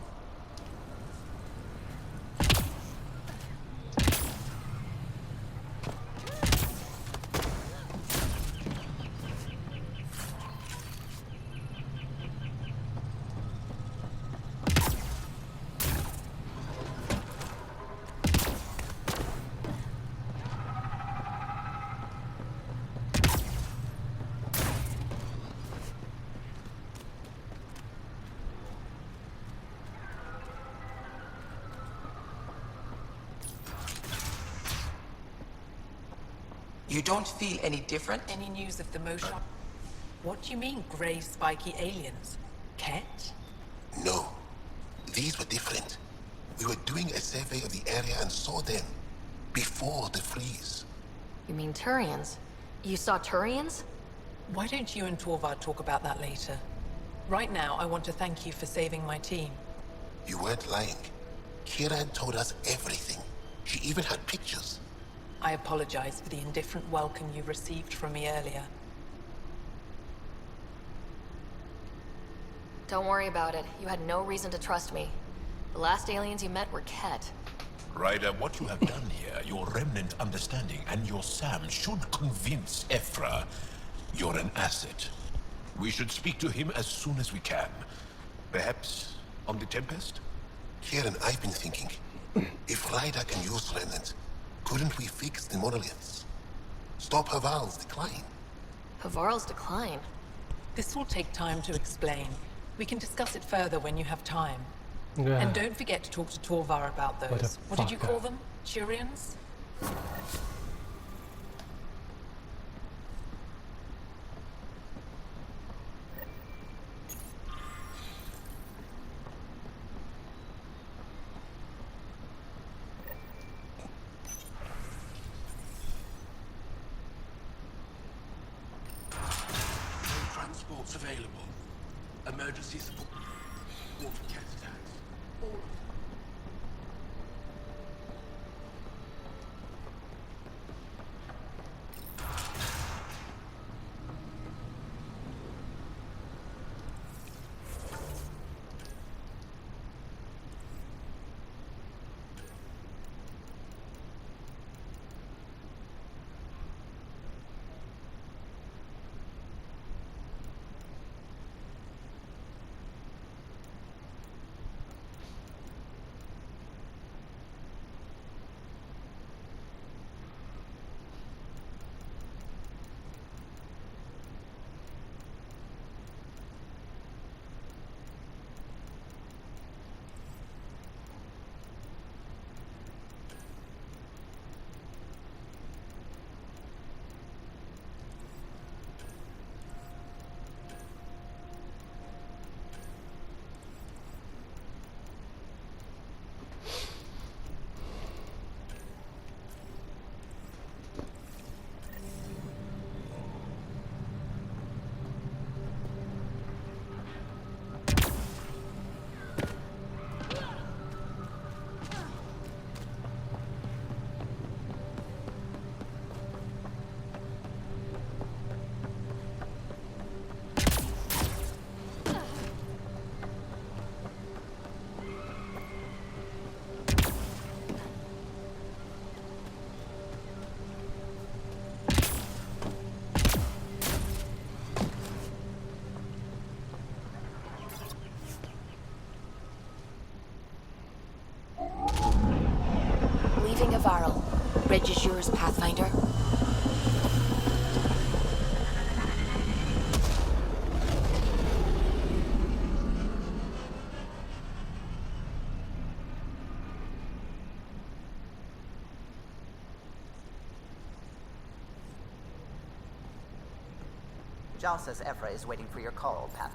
Speaker 17: You don't feel any different?
Speaker 9: Any news of the motion? What do you mean, grey, spiky aliens? Ket?
Speaker 7: No. These were different. We were doing a survey of the area and saw them before the freeze.
Speaker 1: You mean Turians? You saw Turians?
Speaker 9: Why don't you and Torvar talk about that later? Right now, I want to thank you for saving my team.
Speaker 7: You weren't lying. Kira had told us everything. She even had pictures.
Speaker 9: I apologize for the indifferent welcome you received from me earlier.
Speaker 1: Don't worry about it. You had no reason to trust me. The last aliens you met were Ket.
Speaker 10: Ryder, what you have done here, your remnant understanding and your Sam should convince Ephra you're an asset. We should speak to him as soon as we can. Perhaps on the Tempest?
Speaker 7: Kieran, I've been thinking. If Ryder can use remnant, couldn't we fix the monoliths? Stop Haval's decline?
Speaker 1: Havarl's decline?
Speaker 9: This will take time to explain. We can discuss it further when you have time.
Speaker 12: Yeah.
Speaker 9: And don't forget to talk to Torvar about those. What did you call them? Turians?
Speaker 19: available. Emergency support for cat attacks. All of them.
Speaker 13: Leaving Avaril. Bridge is yours, Pathfinder.
Speaker 2: Jal says Evra is waiting for your call, Pat.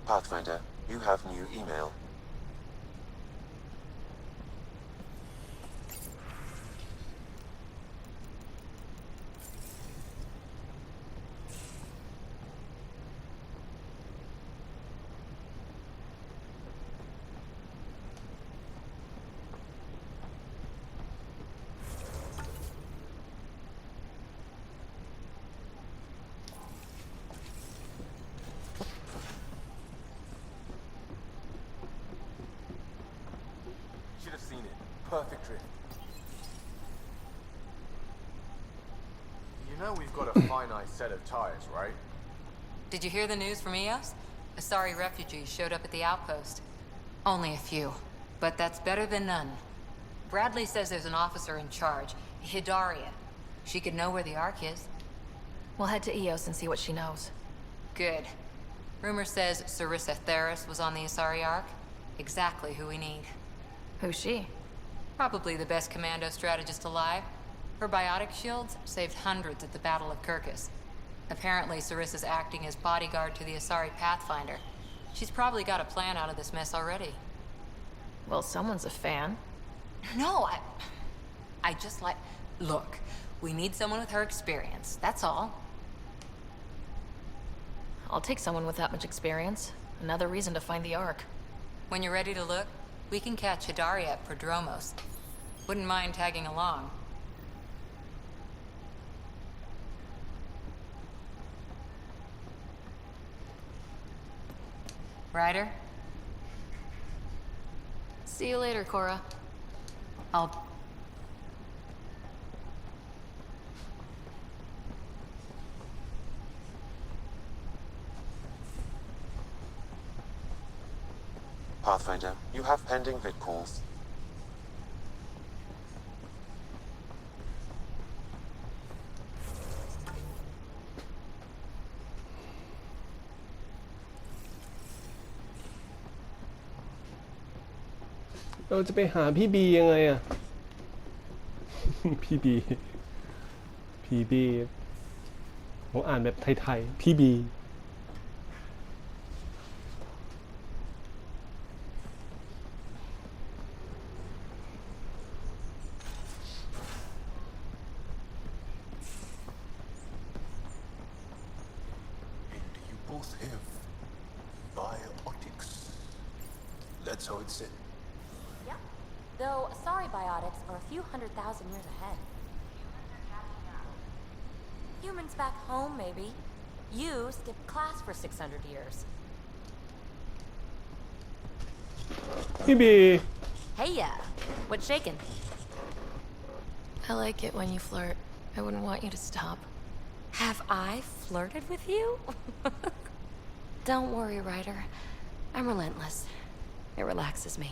Speaker 3: Pathfinder, you have new email.
Speaker 6: Should have seen it. Perfect drift. You know we've got a finite set of tires, right?
Speaker 16: Did you hear the news from Eos? Asari refugees showed up at the outpost. Only a few, but that's better than none. Bradley says there's an officer in charge, Hidaria. She could know where the Ark is.
Speaker 1: We'll head to Eos and see what she knows.
Speaker 16: Good. Rumor says Sarissa Theris was on the Asari Ark. Exactly who we need.
Speaker 1: Who's she?
Speaker 16: Probably the best commando strategist alive. Her biotic shields saved hundreds at the Battle of Kirkus. Apparently, Sarissa's acting as bodyguard to the Asari Pathfinder. She's probably got a plan out of this mess already.
Speaker 1: Well, someone's a fan.
Speaker 16: No, I just like... Look, we need someone with her experience, that's all.
Speaker 1: I'll take someone with that much experience. Another reason to find the Ark.
Speaker 16: When you're ready to look, we can catch Hidaria at Prodromos. Wouldn't mind tagging along. Ryder?
Speaker 1: See you later, Cora.
Speaker 16: I'll...
Speaker 3: Pathfinder, you have pending vid calls.
Speaker 12: เราจะไปหาพี่บียังไงอะ พี่บีผมอ่านแบบไทยๆพี่บี
Speaker 10: Both have biotics. That's how it's said.
Speaker 5: Yep. Though sorry biotics are a few 100,000 years ahead. Humans back home, maybe. You skipped class for 600 years.
Speaker 12: พี่บี
Speaker 5: Hey, what's shaking?
Speaker 1: I like it when you flirt. I wouldn't want you to stop.
Speaker 5: Have I flirted with you?
Speaker 1: Don't worry, Ryder. I'm relentless. It relaxes me.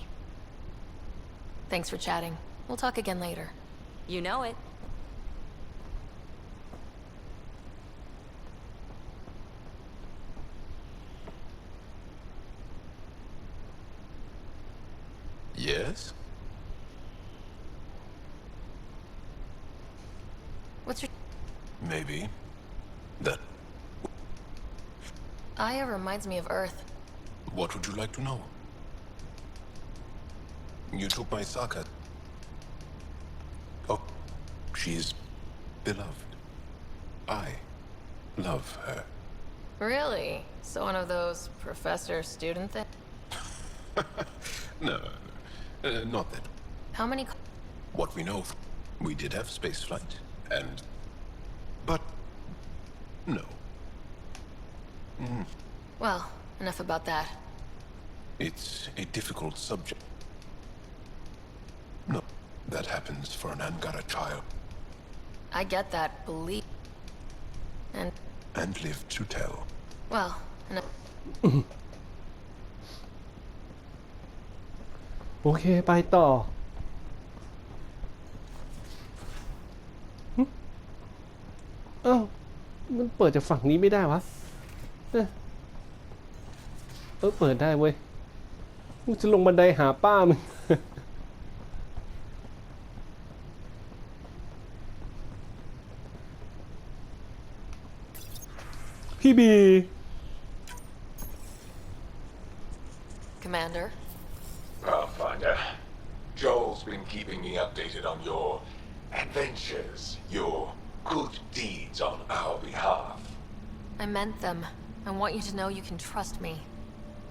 Speaker 1: Thanks for chatting. We'll talk again later.
Speaker 5: You know it.
Speaker 10: Yes?
Speaker 1: What's your...
Speaker 10: Maybe. That...
Speaker 1: Aya reminds me of Earth.
Speaker 10: What would you like to know? You took my socket. Oh, she's beloved. I love her.
Speaker 1: Really? So one of those professor-student things?
Speaker 10: No, not that.
Speaker 1: How many...
Speaker 10: What we know, we did have spaceflight, and... But... no.
Speaker 1: Well, enough about that.
Speaker 10: It's a difficult subject. No, that happens for an Angara child.
Speaker 1: I get that, believe...
Speaker 10: And live to tell.
Speaker 1: Well, enough...
Speaker 12: โอเคไปต่ออ้าวมันเปิดจากฝั่งนี้ไม่ได้วะเปิดได้เว้ยกูจะลงบันไดหาป้ามึง พี่บี
Speaker 1: Commander?
Speaker 4: Pathfinder, Joel's been keeping me updated on your adventures, your good deeds on our behalf.
Speaker 1: I meant them. I want you to know you can trust me.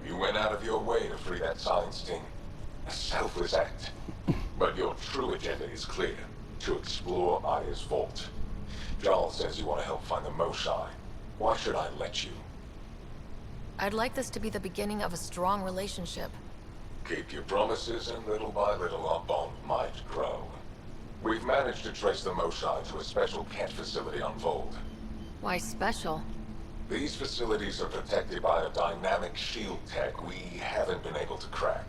Speaker 4: You went out of your way to free that science team. A selfless act. But your true agenda is clear. To explore Aya's vault. Joel says you want to help find the Mosai. Why should I let you?
Speaker 1: I'd like this to be the beginning of a strong relationship.
Speaker 4: Keep your promises, and little by little our bond might grow. We've managed to trace the Mosai to a special cat facility on Vold.
Speaker 1: Why special?
Speaker 4: These facilities are protected by a dynamic shield tech we haven't been able to crack.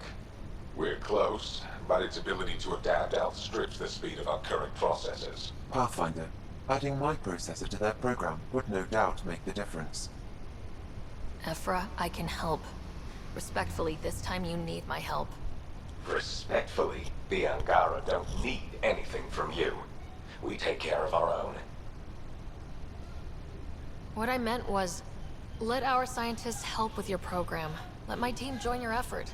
Speaker 4: We're close, but its ability to adapt outstrips the speed of our current processes.
Speaker 3: Pathfinder, adding my processor to their program would no doubt make the difference.
Speaker 1: Ephra, I can help. Respectfully, this time you need my help.
Speaker 4: Respectfully, the Angara don't need anything from you. We take care of our own.
Speaker 1: What I meant was, let our scientists help with your program. Let my team join your effort.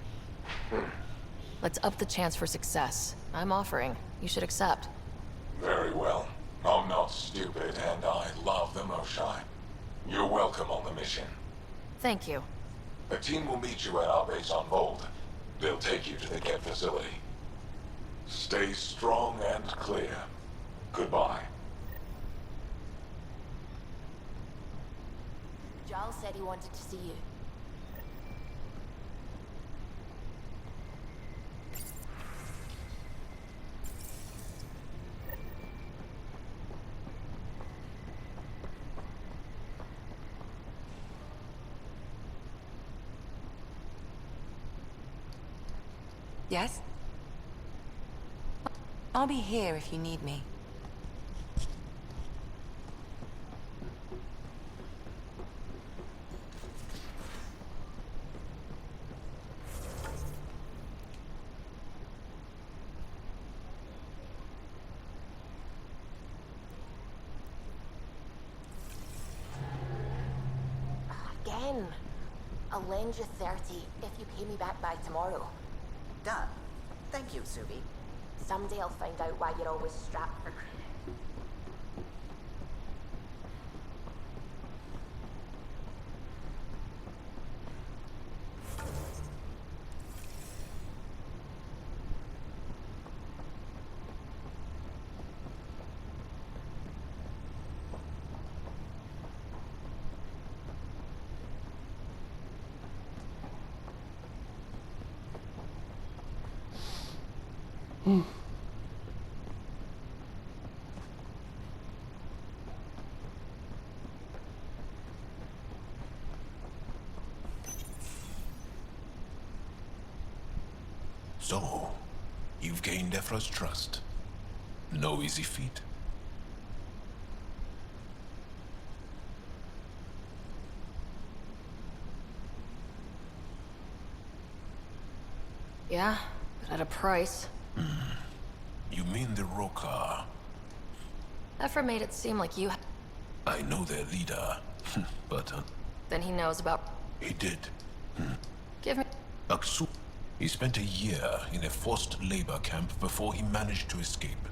Speaker 1: Let's up the chance for success. I'm offering. You should accept.
Speaker 4: Very well. I'm not stupid, and I love the Mosai. You're welcome on the mission.
Speaker 1: Thank you.
Speaker 4: A team will meet you at our base on Vold. They'll take you to the Ket facility. Stay strong and clear. Goodbye.
Speaker 13: Giles said he wanted to see you.
Speaker 16: Yes? I'll be here if you need me.
Speaker 13: Again. I'll lend you 30 if you pay me back by tomorrow.
Speaker 2: Done. Thank you, Subi.
Speaker 13: Someday I'll find out why you're always strapped for credit.
Speaker 10: So, you've gained Ephra's trust. No easy feat.
Speaker 1: Yeah, but at a price.
Speaker 10: You mean the Roka?
Speaker 1: Ephra made it seem like you...
Speaker 10: I know their leader, but...
Speaker 1: Then he knows about...
Speaker 10: He did.
Speaker 1: Give me...
Speaker 10: Aksu. He spent a year in a forced labor camp before he managed to escape.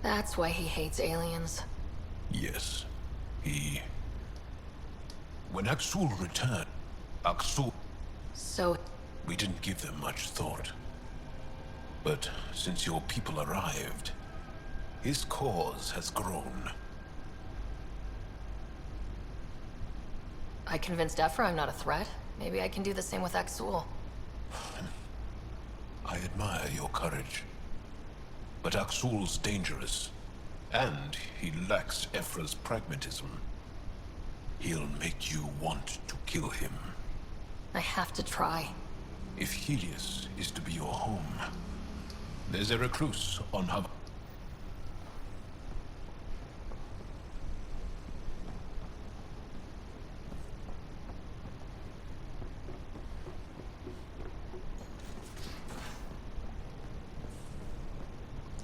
Speaker 1: That's why he hates aliens.
Speaker 10: Yes. He... When Aksul returned, Aksul...
Speaker 1: So...
Speaker 10: We didn't give them much thought. But since your people arrived, his cause has grown.
Speaker 1: I convinced Ephra I'm not a threat. Maybe I can do the same with Aksul.
Speaker 10: I admire your courage. But Aksul's dangerous, and he lacks Ephra's pragmatism. He'll make you want to kill him.
Speaker 1: I have to try.
Speaker 10: If Helios is to be your home, there's a recluse on Hav...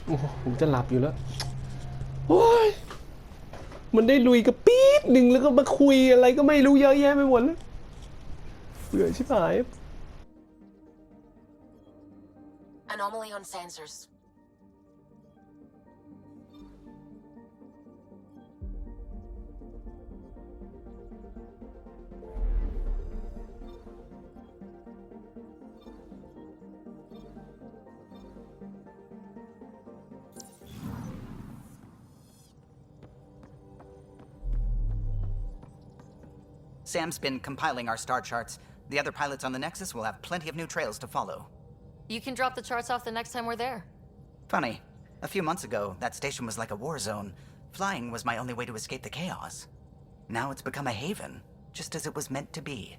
Speaker 12: โอ้ผมจะหลับอยู่แล้วโอ้ยมันได้ลุยกับปี๊ดหนึ่งแล้วก็มาคุยอะไรก็ไม่รู้เยอะแยะไปหมดเลยเบื่อชิบหาย
Speaker 13: Anomaly on sensors.
Speaker 2: Sam's been compiling our star charts. The other pilots on the Nexus will have plenty of new trails to follow.
Speaker 1: You can drop the charts off the next time we're there.
Speaker 2: Funny. A few months ago, that station was like a war zone. Flying was my only way to escape the chaos. Now it's become a haven, just as it was meant to be.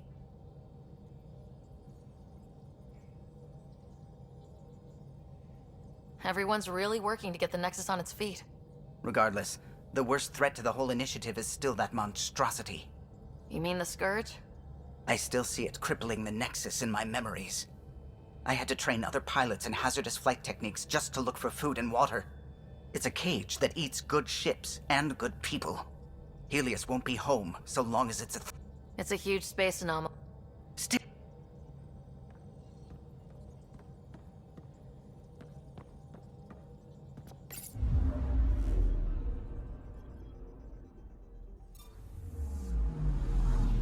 Speaker 1: Everyone's really working to get the Nexus on its feet.
Speaker 2: Regardless, the worst threat to the whole initiative is still that monstrosity.
Speaker 1: You mean the Scourge?
Speaker 2: I still see it crippling the Nexus in my memories. I had to train other pilots in hazardous flight techniques just to look for food and water. It's a cage that eats good ships and good people. Helios won't be home so long as it's a...
Speaker 1: It's a huge space anomaly.
Speaker 2: Still...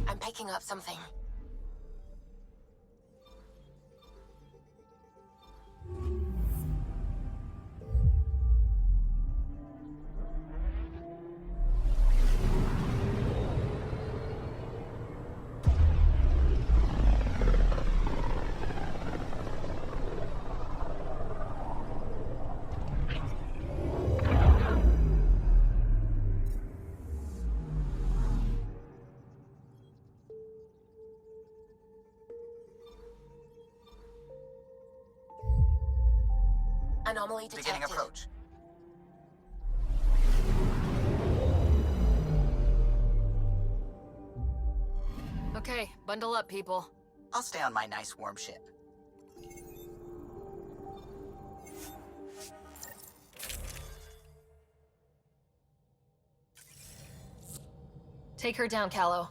Speaker 13: I'm picking up something. Anomaly
Speaker 2: Beginning
Speaker 13: detected.
Speaker 2: approach.
Speaker 1: Okay, bundle up, people.
Speaker 2: I'll stay on my nice warm ship.
Speaker 1: Take her down, Callow.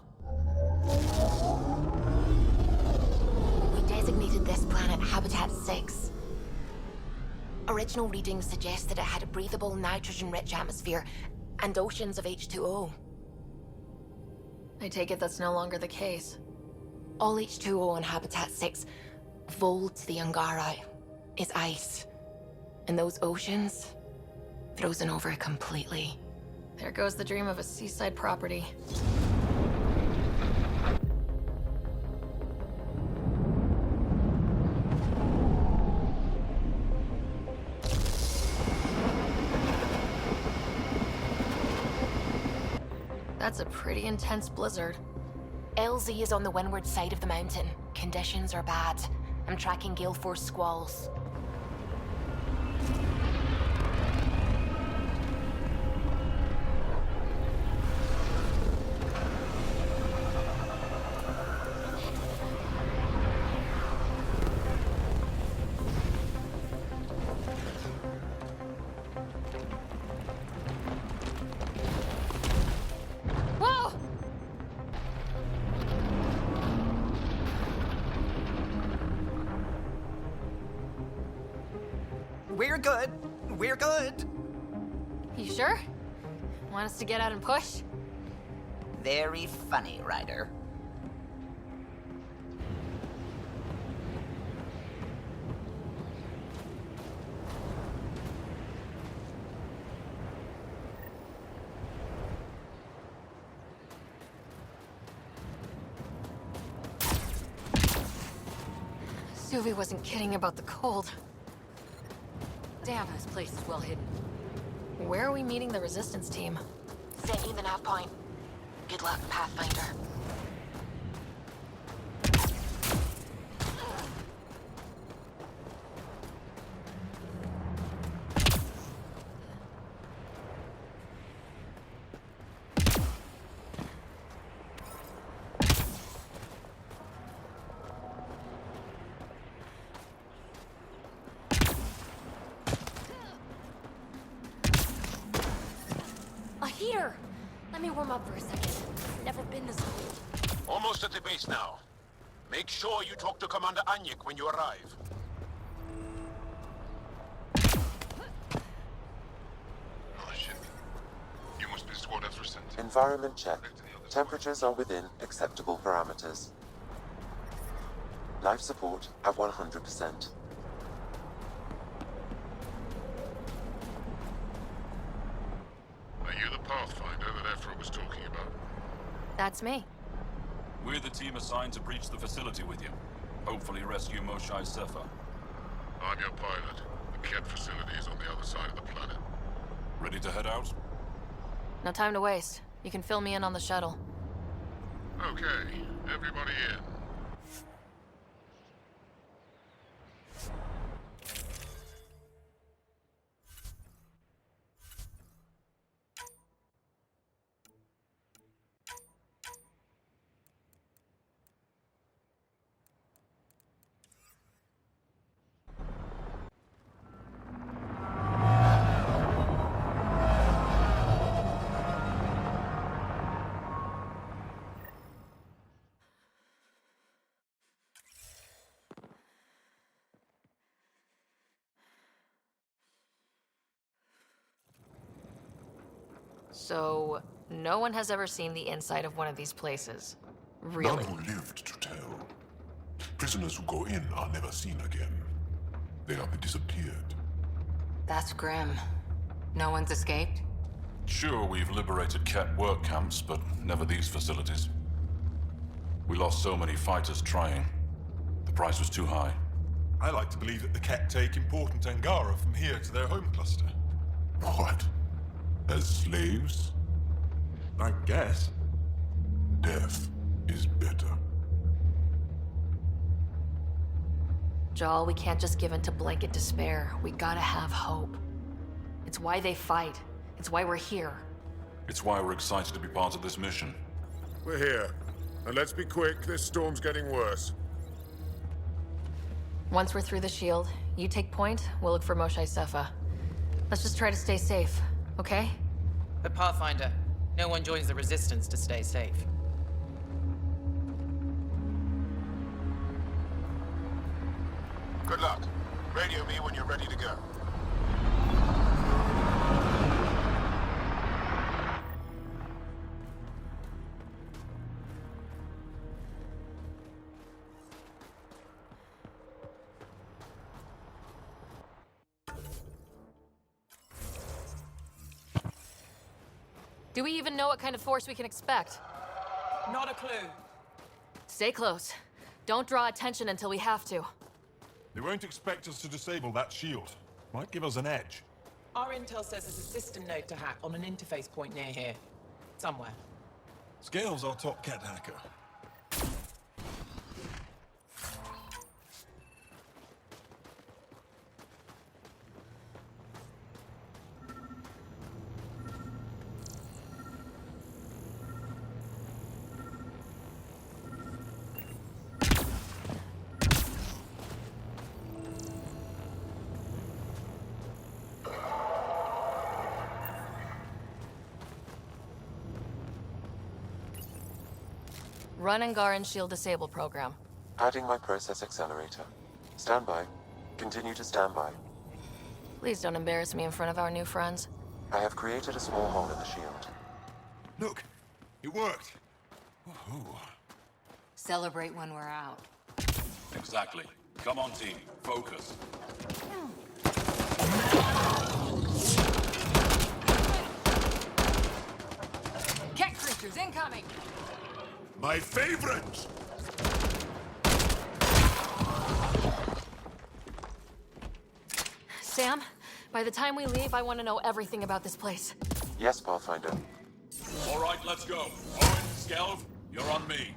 Speaker 13: We designated this planet Habitat 6. Original readings suggest that it had a breathable, nitrogen-rich atmosphere and oceans of H2O.
Speaker 1: I take it that's no longer the case.
Speaker 13: All H2O on Habitat 6, vol to the Angara, is ice. And those oceans, frozen over completely.
Speaker 1: There goes the dream of a seaside property. That's a pretty intense blizzard.
Speaker 13: LZ is on the windward side of the mountain. Conditions are bad. I'm tracking gale force squalls.
Speaker 1: Whoa!
Speaker 2: We're good. We're good.
Speaker 1: You sure? Want us to get out and push?
Speaker 2: Very funny, Ryder.
Speaker 1: Suvi wasn't kidding about the cold.
Speaker 5: Damn, this place is well hidden.
Speaker 1: Where are we meeting the resistance team?
Speaker 13: Setting the nav point. Good luck, Pathfinder.
Speaker 5: A heater! Let me warm up for a second. It's never been this cold.
Speaker 10: Almost at the base now. Make sure you talk to Commander Anyik when you arrive.
Speaker 11: Oh shit. You must be squad assistant.
Speaker 3: Environment check. Temperatures are within acceptable parameters. Life support at 100%.
Speaker 11: Are you the Pathfinder that Ephra was talking about?
Speaker 1: That's me.
Speaker 18: We're the team assigned to breach the facility with you. Hopefully rescue Moshae Sefer.
Speaker 11: I'm your pilot. The Ket facility is on the other side of the planet.
Speaker 18: Ready to head out?
Speaker 1: No time to waste. You can fill me in on the shuttle.
Speaker 11: Okay, everybody in.
Speaker 1: So, no one has ever seen the inside of one of these places. Really?
Speaker 11: None who lived to tell. Prisoners who go in are never seen again. They have disappeared.
Speaker 16: That's grim. No one's escaped?
Speaker 18: Sure, we've liberated Ket work camps, but never these facilities. We lost so many fighters trying. The price was too high.
Speaker 20: I like to believe that the Ket take important Angara from here to their home cluster.
Speaker 11: What? As slaves?
Speaker 20: I guess.
Speaker 11: Death is better.
Speaker 1: Jal, we can't just give in to blanket despair. We gotta have hope. It's why they fight. It's why we're here.
Speaker 18: It's why we're excited to be part of this mission.
Speaker 21: We're here. And let's be quick, this storm's getting worse.
Speaker 1: Once we're through the shield, you take point, we'll look for Moshae Sefa. Let's just try to stay safe, okay?
Speaker 17: But Pathfinder, no one joins the Resistance to stay safe.
Speaker 21: Good luck. Radio me when you're ready to go.
Speaker 1: Do we even know what kind of force we can expect?
Speaker 17: Not a clue.
Speaker 1: Stay close. Don't draw attention until we have to.
Speaker 20: They won't expect us to disable that shield. Might give us an edge.
Speaker 17: Our intel says there's a system node to hack on an interface point near here. Somewhere.
Speaker 20: Scale's our top cat hacker.
Speaker 1: Run Angaran Shield Disable program.
Speaker 3: Adding my process accelerator. Stand by. Continue to stand by.
Speaker 1: Please don't embarrass me in front of our new friends.
Speaker 3: I have created a small hole in the shield.
Speaker 20: Look, it worked. Woohoo.
Speaker 16: Celebrate when we're out.
Speaker 18: Exactly. Come on, team. Focus.
Speaker 16: Cat creatures incoming!
Speaker 20: My favorite!
Speaker 1: Sam, by the time we leave, I want to know everything about this place.
Speaker 3: Yes, Pathfinder.
Speaker 18: All right, let's go. Owen, Skelv, you're on me.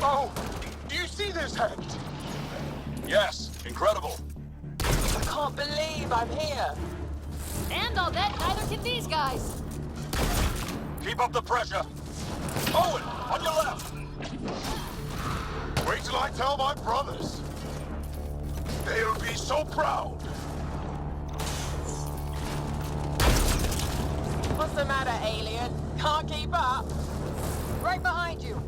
Speaker 21: Oh! Do you see this head?
Speaker 18: Yes, incredible.
Speaker 17: I can't believe I'm here.
Speaker 1: And I'll bet neither can these guys.
Speaker 18: Keep up the pressure. Owen, on your left.
Speaker 21: Wait till I tell my brothers. They'll be so proud.
Speaker 17: What's the matter, alien? Can't keep up? Right behind you.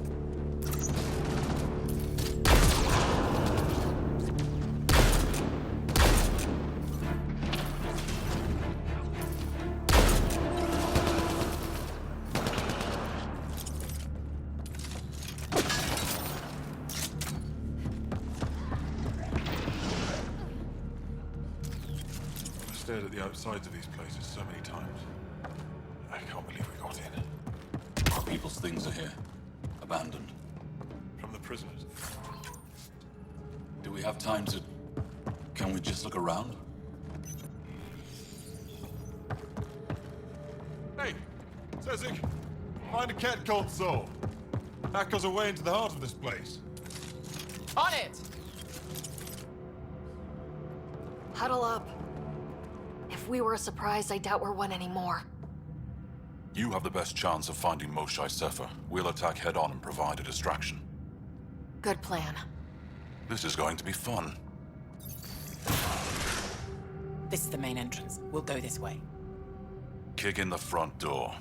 Speaker 20: I've stared at the outsides of these places so many times. I can't believe we got in.
Speaker 18: Our people's things are here. Abandoned.
Speaker 20: From the prisoners.
Speaker 18: Do we have time to... Can we just look around?
Speaker 20: Hey, Sezik, find a cat called Soul. Hackers our way into the heart of this place.
Speaker 17: On it!
Speaker 1: Huddle up. If we were a surprise, I doubt we're one anymore.
Speaker 18: You have the best chance of finding Moshae Sefa. We'll attack head-on and provide a distraction.
Speaker 1: Good plan.
Speaker 18: This is going to be fun.
Speaker 17: This is the main entrance. We'll go this way.
Speaker 18: Kick in the front door.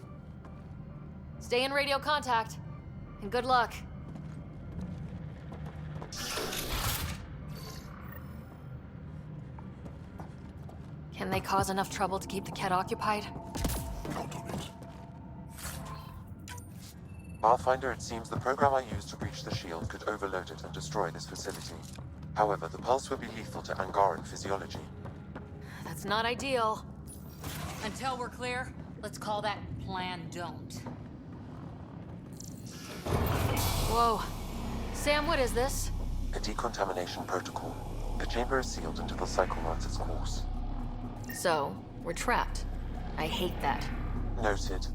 Speaker 1: Stay in radio contact. And good luck. Can they cause enough trouble to keep the Ket occupied?
Speaker 20: Count on it.
Speaker 3: Pathfinder, it seems the program I used to breach the shield could overload it and destroy this facility. However, the pulse would be lethal to Angaran physiology.
Speaker 1: That's not ideal.
Speaker 16: Until we're clear, let's call that Plan Don't.
Speaker 1: Whoa. Sam, what is this?
Speaker 3: A decontamination protocol. The chamber is sealed until the cycle runs its course.
Speaker 1: So, we're trapped. I hate that.
Speaker 3: Noted.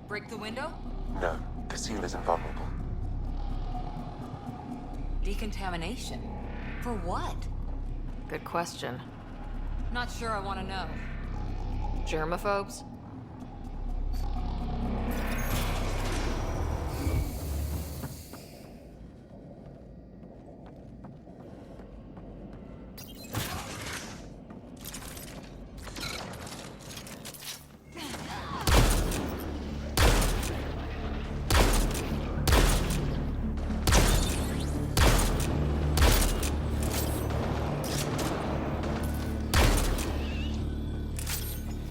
Speaker 16: Break the window?
Speaker 3: No, the seal is invulnerable.
Speaker 16: Decontamination? For what?
Speaker 1: Good question.
Speaker 16: Not sure I want to know.
Speaker 1: Germaphobes?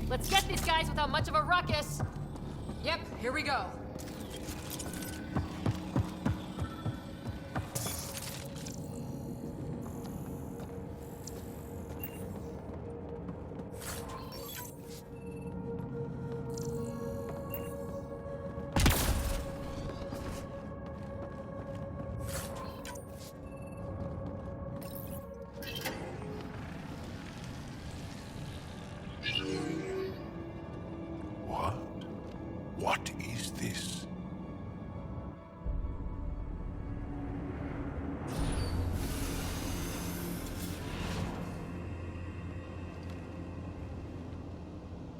Speaker 1: Let's get these guys without much of a ruckus.
Speaker 16: Yep, here we go.
Speaker 10: What is this?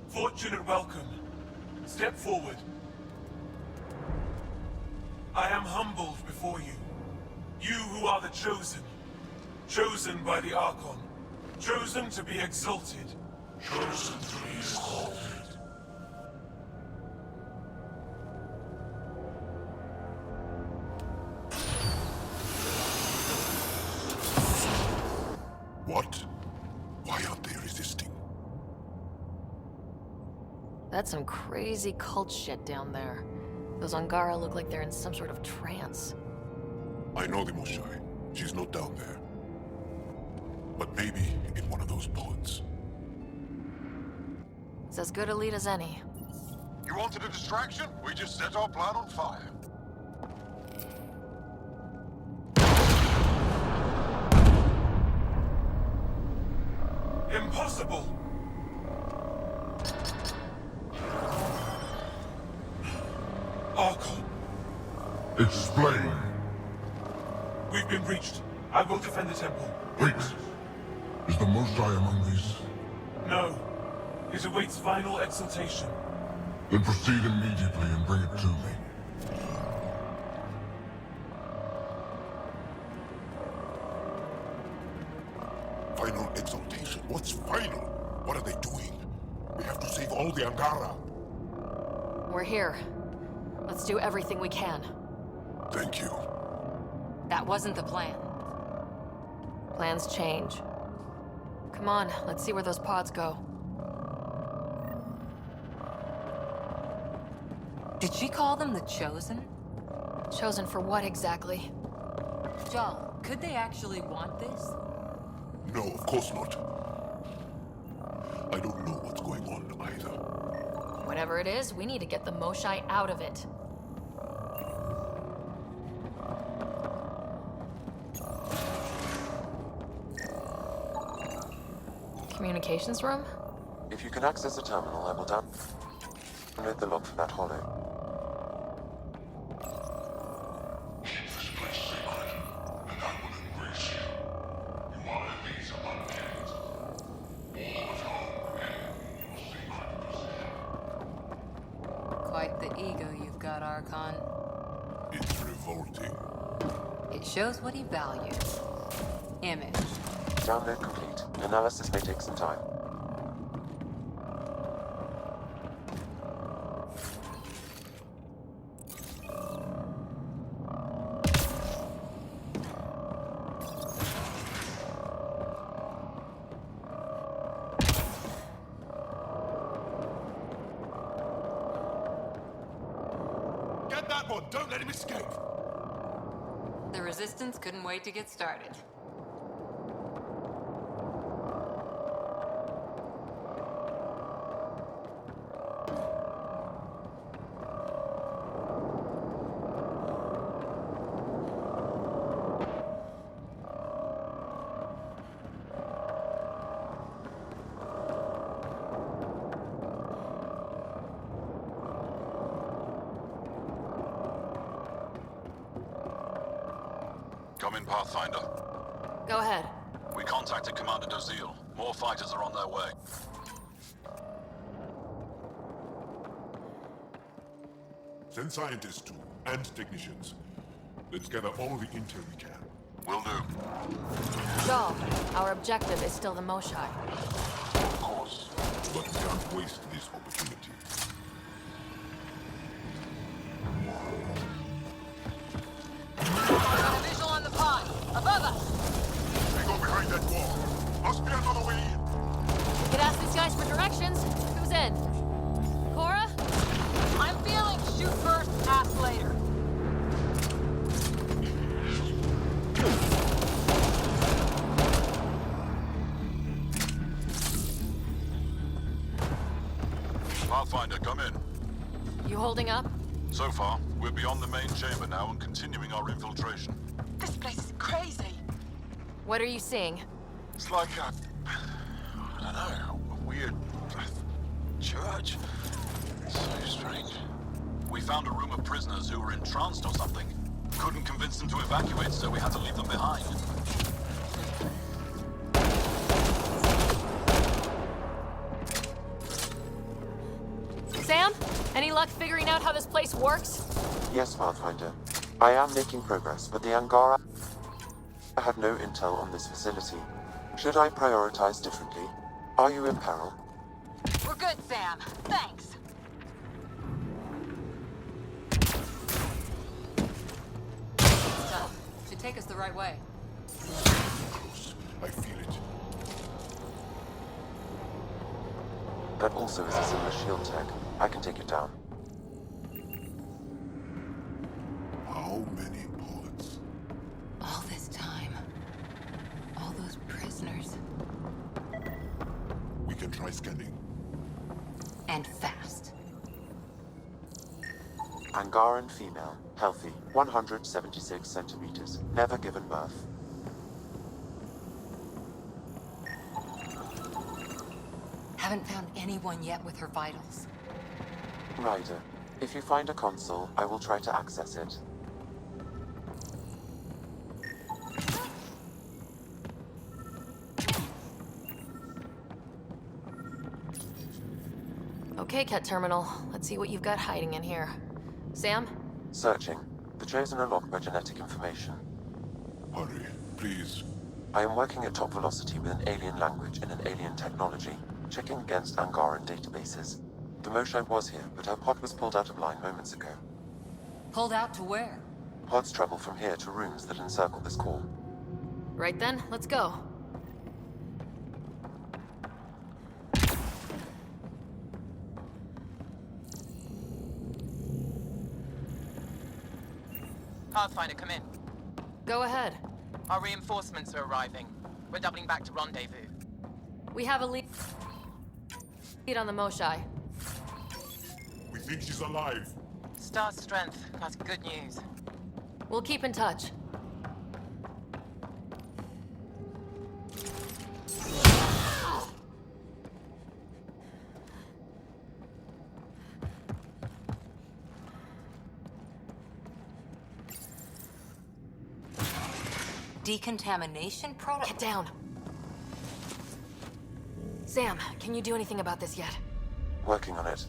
Speaker 20: Fortunate welcome. Step forward. I am humbled before you. You who are the chosen. Chosen by the Archon. Chosen to be exalted.
Speaker 10: Chosen to be exalted. What? Why aren't they resisting?
Speaker 1: That's some crazy cult shit down there. Those Angara look like they're in some sort of trance.
Speaker 10: I know the Moshai. She's not down there. But maybe in one of those pods.
Speaker 1: It's as good a lead as any.
Speaker 11: You wanted a distraction? We just set our plan on fire.
Speaker 20: Impossible! Archon.
Speaker 11: Explain.
Speaker 20: We've been breached. I will defend the temple.
Speaker 11: Wait. Is the Moshai among these?
Speaker 20: No. It awaits final exaltation.
Speaker 11: Then proceed immediately and bring it to me.
Speaker 10: Final exaltation? What's final? What are they doing? We have to save all the Angara.
Speaker 1: We're here. Let's do everything we can.
Speaker 10: Thank you.
Speaker 16: That wasn't the plan.
Speaker 1: Plans change. Come on, let's see where those pods go.
Speaker 16: Did she call them the Chosen?
Speaker 1: Chosen for what exactly?
Speaker 16: Joel, could they actually want this?
Speaker 10: No, of course not. I don't know what's going on either.
Speaker 1: Whatever it is, we need to get the Moshai out of it. Communications room?
Speaker 3: If you can access the terminal, I will download the log from that hollow.
Speaker 16: Quite the ego you've got, Archon.
Speaker 10: It's revolting.
Speaker 16: It shows what he values. Image.
Speaker 3: Download complete. Analysis may take some time.
Speaker 10: Get that one! Don't let him escape!
Speaker 16: The Resistance couldn't wait to get started.
Speaker 18: Come in, Pathfinder.
Speaker 1: Go ahead.
Speaker 18: We contacted Commander Dozil. More fighters are on their way.
Speaker 10: Send scientists too, and technicians. Let's gather all the intel we can.
Speaker 18: Will do.
Speaker 1: Joel, our objective is still the Moshai.
Speaker 10: Of course, but we can't waste this opportunity.
Speaker 17: Got a visual on the pod. Above us.
Speaker 10: They go behind that wall. Must be another way in.
Speaker 1: We could ask these guys for directions. Who's in? Cora?
Speaker 17: I'm feeling shoot first, ask later.
Speaker 18: Pathfinder, come in.
Speaker 1: You holding up?
Speaker 18: So far, we're beyond the main chamber now and continuing our infiltration.
Speaker 17: This place is crazy.
Speaker 1: What are you seeing?
Speaker 18: It's like I don't know, a weird church. So strange. We found a room of prisoners who were entranced or something. Couldn't convince them to evacuate, so we had to leave them behind.
Speaker 1: Sam? Any luck figuring out how this place works?
Speaker 3: Yes, Pathfinder. I am making progress, but the Angara have no intel on this facility. Should I prioritize differently? Are you in peril?
Speaker 17: We're good, Sam. Thanks.
Speaker 16: So, should take us the right way.
Speaker 10: Close. I feel it.
Speaker 3: That also is a similar shield tech. I can take it down.
Speaker 10: How many pods?
Speaker 16: All this time. All those prisoners.
Speaker 10: We can try scanning.
Speaker 16: And fast.
Speaker 3: Angaran female, healthy, 176 centimeters, never given birth.
Speaker 16: Haven't found anyone yet with her vitals.
Speaker 3: Ryder, if you find a console, I will try to access it.
Speaker 1: Okay, Ket Terminal. Let's see what you've got hiding in here. Sam?
Speaker 3: Searching. The Chosen are locked by genetic information.
Speaker 10: Hurry, please.
Speaker 3: I am working at top velocity with an alien language and an alien technology, checking against Angaran databases. The Moshai was here, but her pod was pulled out of line moments ago.
Speaker 16: Pulled out to where?
Speaker 3: Pods travel from here to rooms that encircle this core.
Speaker 1: Right then, let's go.
Speaker 17: Pathfinder, come in.
Speaker 1: Go ahead.
Speaker 17: Our reinforcements are arriving. We're doubling back to rendezvous.
Speaker 1: We have a lead on the Moshai.
Speaker 10: We think she's alive.
Speaker 17: Star strength. That's good news.
Speaker 1: We'll keep in touch.
Speaker 16: Decontamination product?
Speaker 1: Get down. Sam, can you do anything about this yet?
Speaker 3: Working on it.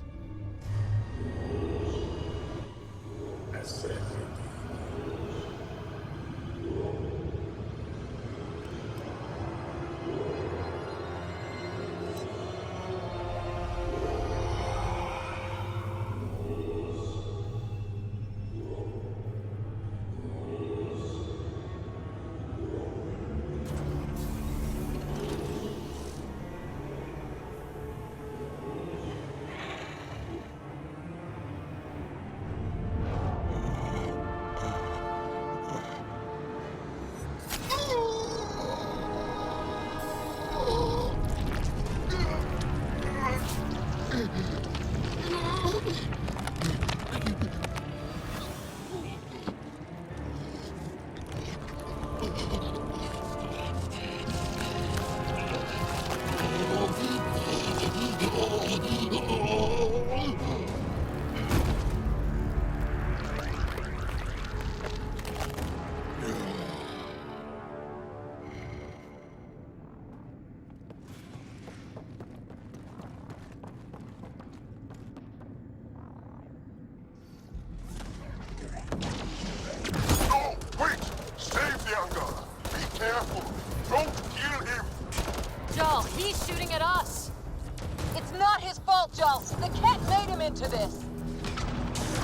Speaker 17: his fault, Joel. The cat made him into this.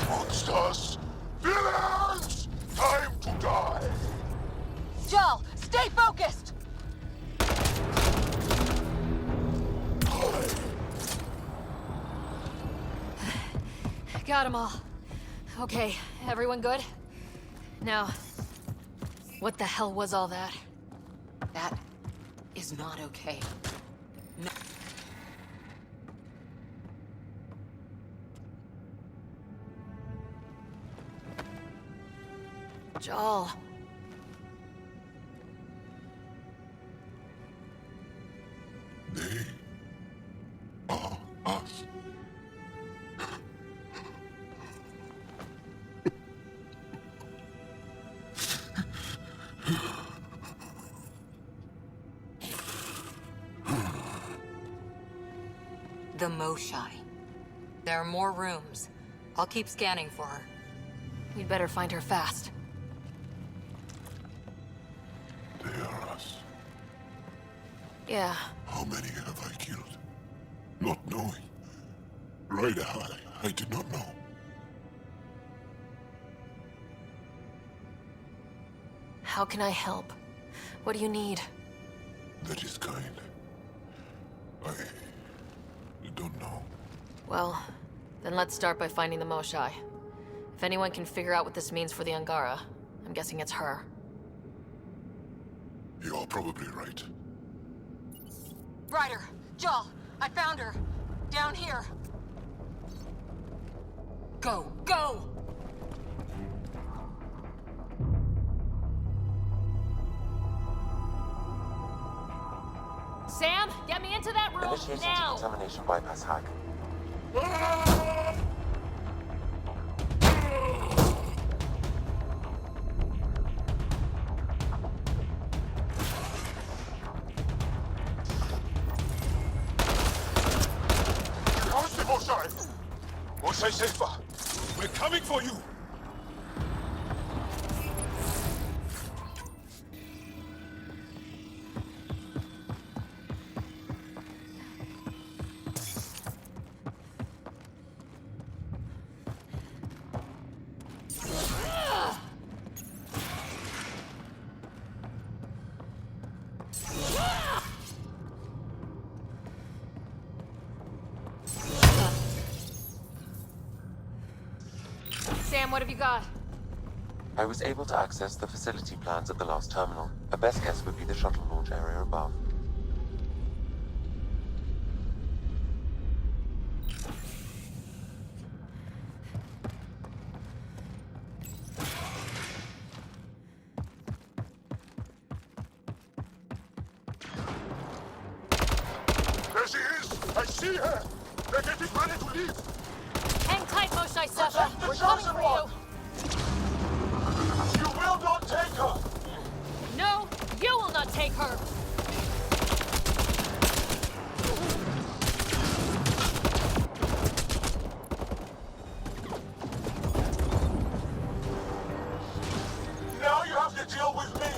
Speaker 21: Monsters! Villains! Time to die!
Speaker 17: Joel, stay focused!
Speaker 1: Got them all. Okay, everyone good? Now, what the hell was all that?
Speaker 16: That is not okay. No.
Speaker 1: Joel.
Speaker 7: They are us.
Speaker 16: The Moshai. There are more rooms. I'll keep scanning for her.
Speaker 1: We'd better find her fast.
Speaker 7: They are us.
Speaker 1: Yeah.
Speaker 7: How many have I killed? Not knowing. Right, I did not know.
Speaker 1: How can I help? What do you need?
Speaker 7: That is kind. I don't know.
Speaker 1: Well, then let's start by finding the Moshai. If anyone can figure out what this means for the Angara, I'm guessing it's her.
Speaker 7: You are probably right.
Speaker 17: Ryder, Joel, I found her. Down here. Go, go!
Speaker 1: Sam, get me into that room
Speaker 3: Initiating
Speaker 1: now!
Speaker 3: decontamination bypass hack.
Speaker 21: How's the Moshai? Moshai safer. We're coming for you.
Speaker 1: Sam, what have you got?
Speaker 3: I was able to access the facility plans at the last terminal. A best guess would be the shuttle launch area above.
Speaker 21: There she is! I see her! They're getting ready to leave!
Speaker 1: Hang tight, Moshai Sepa! We're coming for you!
Speaker 21: You will not take her!
Speaker 1: No, you will not take her!
Speaker 21: Now you have to deal with me!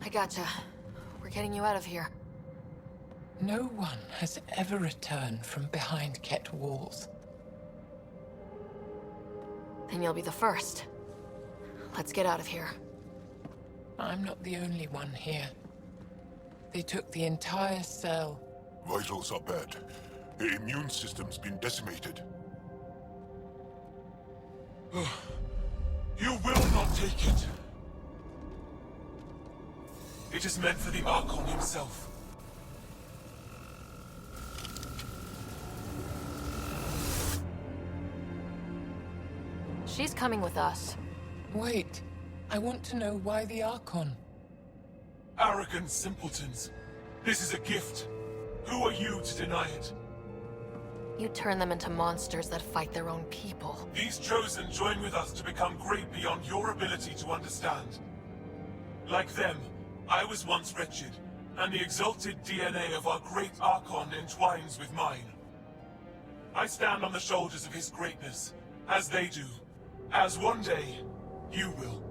Speaker 1: I gotcha. We're getting you out of here.
Speaker 9: No one has ever returned from behind Ket walls.
Speaker 1: Then you'll be the first. Let's get out of here.
Speaker 9: I'm not the only one here. They took the entire cell.
Speaker 10: Vitals are bad. The immune system's been decimated.
Speaker 20: You will not take it. It is meant for the Archon himself.
Speaker 1: She's coming with us.
Speaker 9: Wait. I want to know why the Archon.
Speaker 20: Arrogant simpletons. This is a gift. Who are you to deny it?
Speaker 1: You turn them into monsters that fight their own people.
Speaker 20: These Chosen join with us to become great beyond your ability to understand. Like them, I was once wretched, and the exalted DNA of our great Archon entwines with mine. I stand on the shoulders of his greatness, as they do, as one day, you will.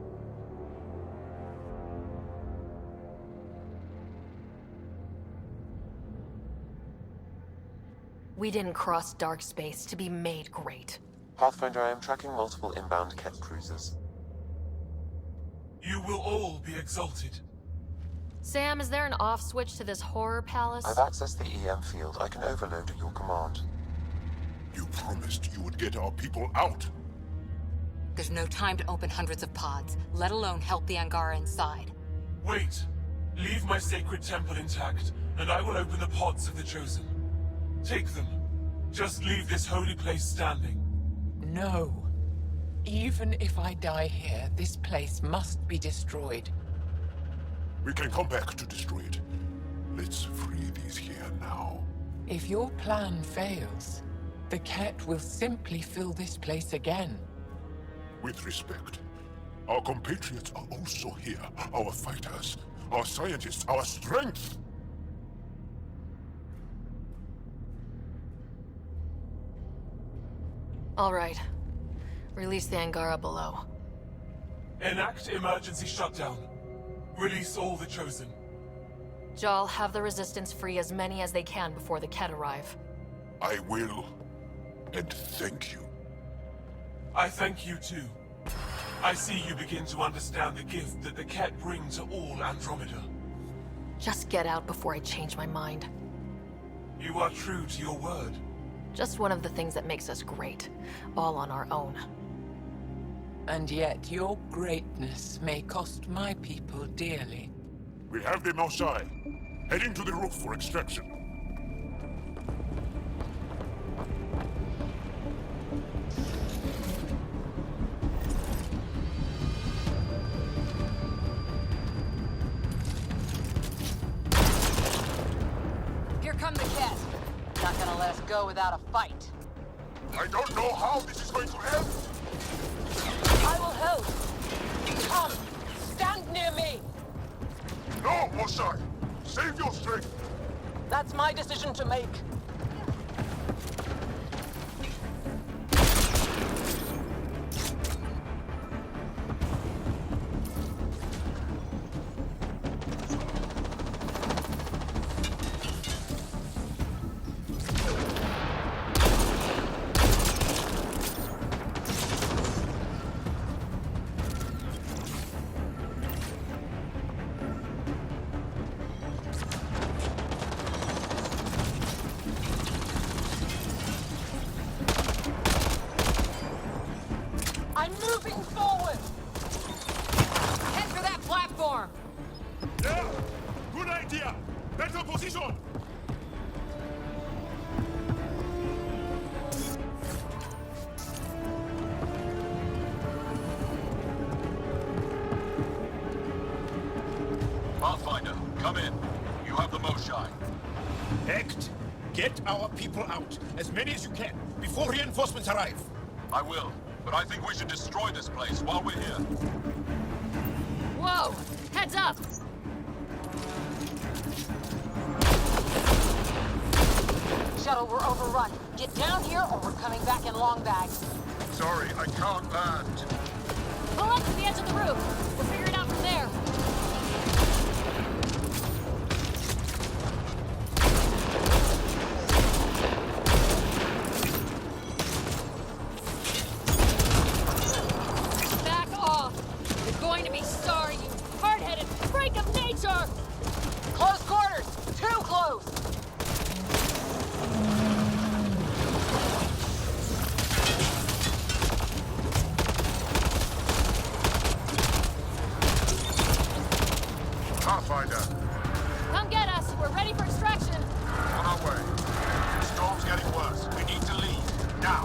Speaker 1: We didn't cross dark space to be made great.
Speaker 3: Pathfinder, I am tracking multiple inbound Ket cruisers.
Speaker 20: You will all be exalted.
Speaker 1: Sam, is there an off switch to this horror palace?
Speaker 3: I've accessed the EM field. I can overload at your command.
Speaker 10: You promised you would get our people out.
Speaker 16: There's no time to open hundreds of pods, let alone help the Angara inside.
Speaker 20: Wait. Leave my sacred temple intact, and I will open the pods of the Chosen. Take them. Just leave this holy place standing.
Speaker 9: No. Even if I die here, this place must be destroyed.
Speaker 10: We can come back to destroy it. Let's free these here now.
Speaker 9: If your plan fails, the Ket will simply fill this place again.
Speaker 10: With respect, our compatriots are also here. Our fighters, our scientists, our strength.
Speaker 1: All right. Release the Angara below.
Speaker 20: Enact emergency shutdown. Release all the Chosen.
Speaker 1: Jal, have the Resistance free as many as they can before the Ket arrive.
Speaker 10: I will. And thank you.
Speaker 20: I thank you too. I see you begin to understand the gift that the Ket bring to all Andromeda.
Speaker 1: Just get out before I change my mind.
Speaker 20: You are true to your word.
Speaker 1: Just one of the things that makes us great. All on our own.
Speaker 9: And yet your greatness may cost my people dearly.
Speaker 10: We have them outside. Heading to the roof for extraction.
Speaker 16: Here come the Ket. Not gonna let us go without a fight.
Speaker 10: I don't know how this is going to end.
Speaker 17: I will help. Come, stand near me.
Speaker 10: No, Mosai. Save your strength.
Speaker 17: That's my decision to make. I'm moving forward!
Speaker 16: Head for that platform!
Speaker 10: Yeah! Good idea! Better position!
Speaker 18: Pathfinder, come in. You have the most shine.
Speaker 8: Act. Get our people out. As many as you can, before reinforcements arrive.
Speaker 18: I will, but I think we should destroy this place while we're here.
Speaker 1: Whoa! Heads up!
Speaker 16: Shuttle, we're overrun. Get down here or we're coming back in long bags.
Speaker 18: Sorry, I can't land.
Speaker 1: Pull up to the edge of the roof. We'll figure it out from there.
Speaker 15: sharp!
Speaker 13: Close quarters! Too close!
Speaker 21: Pathfinder,
Speaker 15: Come get us! We're ready for extraction!
Speaker 21: on our way. The storm's getting worse. We need to leave. Now.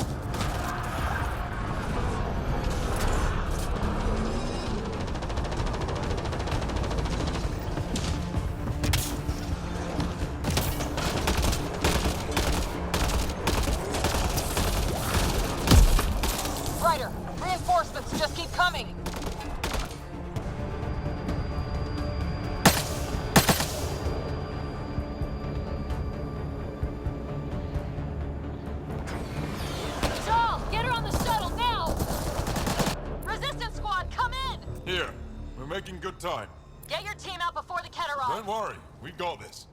Speaker 13: Ryder, reinforcements just keep coming!
Speaker 15: Joel, get her on the shuttle now!
Speaker 13: Resistance squad, come in!
Speaker 21: Here. We're making good time.
Speaker 13: Get your team out before the Keter
Speaker 21: Don't worry. We got this.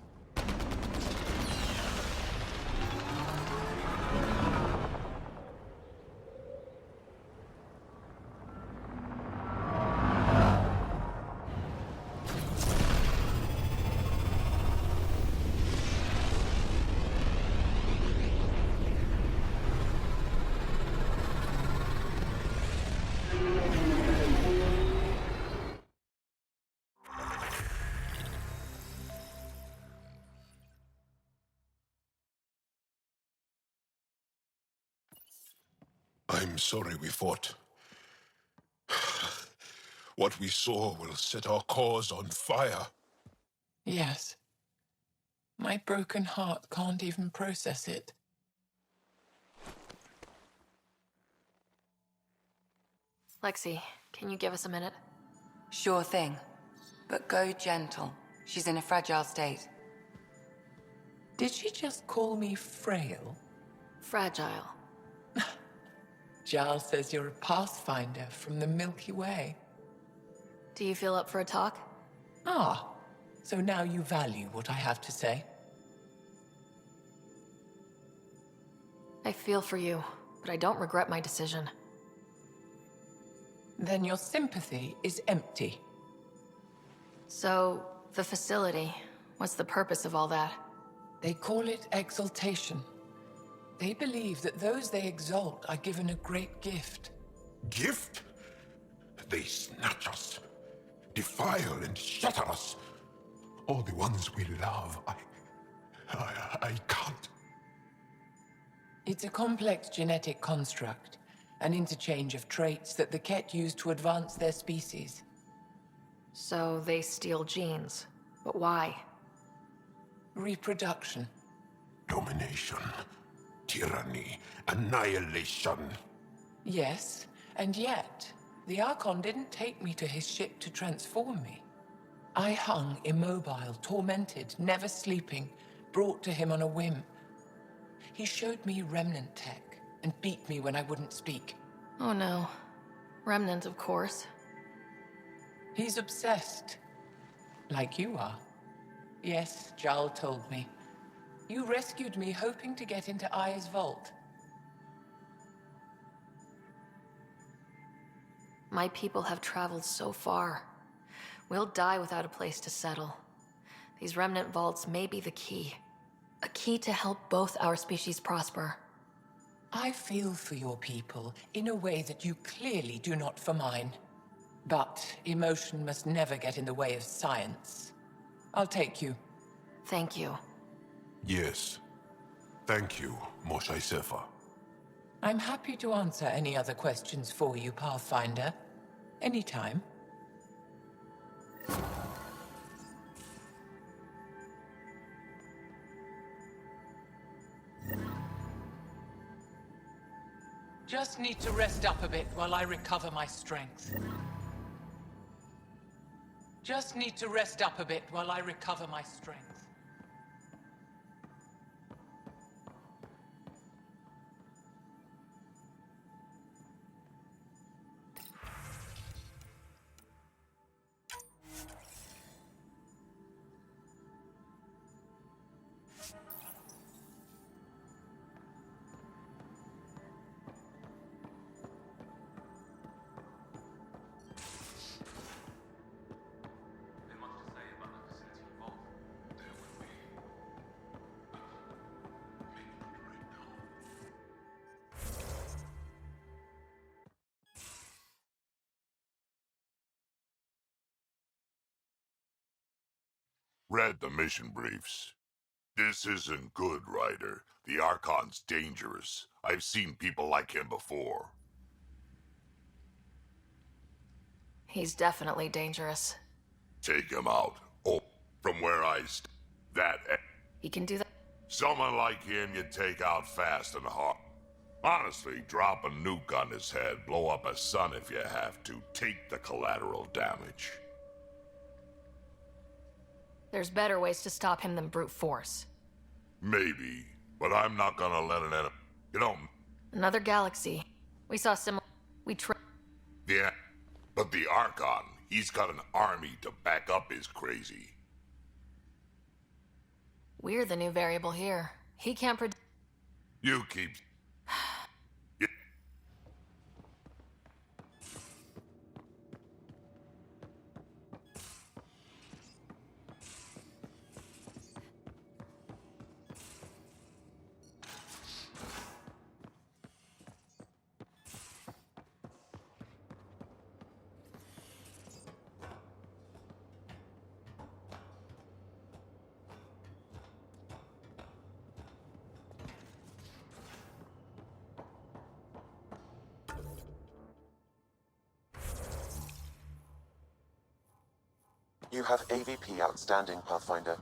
Speaker 10: I'm sorry we fought. What we saw will set our cause on fire.
Speaker 9: Yes. My broken heart can't even process it.
Speaker 1: Lexi, can you give us a minute?
Speaker 16: Sure thing. But go gentle. She's in a fragile state.
Speaker 9: Did she just call me frail?
Speaker 1: Fragile.
Speaker 9: Giles says you're a pathfinder from the Milky Way.
Speaker 1: Do you feel up for a talk?
Speaker 9: Ah, so now you value what I have to say.
Speaker 1: I feel for you, but I don't regret my decision.
Speaker 9: Then your sympathy is empty.
Speaker 1: So, the facility, what's the purpose of all that?
Speaker 9: They call it exaltation. They believe that those they exalt are given a great gift.
Speaker 10: Gift? They snatch us, defile and shatter us. All the ones we love. I can't.
Speaker 9: It's a complex genetic construct, an interchange of traits that the Ket use to advance their species.
Speaker 1: So they steal genes. But why?
Speaker 9: Reproduction.
Speaker 10: Domination, tyranny, annihilation.
Speaker 9: Yes, and yet, the Archon didn't take me to his ship to transform me. I hung immobile, tormented, never sleeping, brought to him on a whim. He showed me remnant tech and beat me when I wouldn't speak.
Speaker 1: Oh no. Remnant, of course.
Speaker 9: He's obsessed. Like you are. Yes, Jal told me. You rescued me hoping to get into Aya's vault.
Speaker 1: My people have traveled so far. We'll die without a place to settle. These remnant vaults may be the key. A key to help both our species prosper.
Speaker 9: I feel for your people in a way that you clearly do not for mine. But emotion must never get in the way of science. I'll take you.
Speaker 1: Thank you.
Speaker 10: Yes. Thank you, Moshe Sefer.
Speaker 9: I'm happy to answer any other questions for you, Pathfinder. Anytime. Just need to rest up a bit while I recover my strength. Just need to rest up a bit while I recover my strength.
Speaker 11: Read the mission briefs. This isn't good, Ryder. The Archon's dangerous. I've seen people like him before.
Speaker 1: He's definitely dangerous.
Speaker 11: Take him out. Oh, from where I that.
Speaker 1: He can do that.
Speaker 11: Someone like him you take out fast and hard. Honestly, drop a nuke on his head, blow up a sun if you have to. Take the collateral damage.
Speaker 1: There's better ways to stop him than brute force.
Speaker 11: Maybe, but I'm not gonna let an enemy. You know.
Speaker 1: Another galaxy. We saw
Speaker 11: Yeah, but the Archon, he's got an army to back up his crazy.
Speaker 1: We're the new variable here. He can't predict.
Speaker 11: You keep.
Speaker 3: You have AVP outstanding, Pathfinder.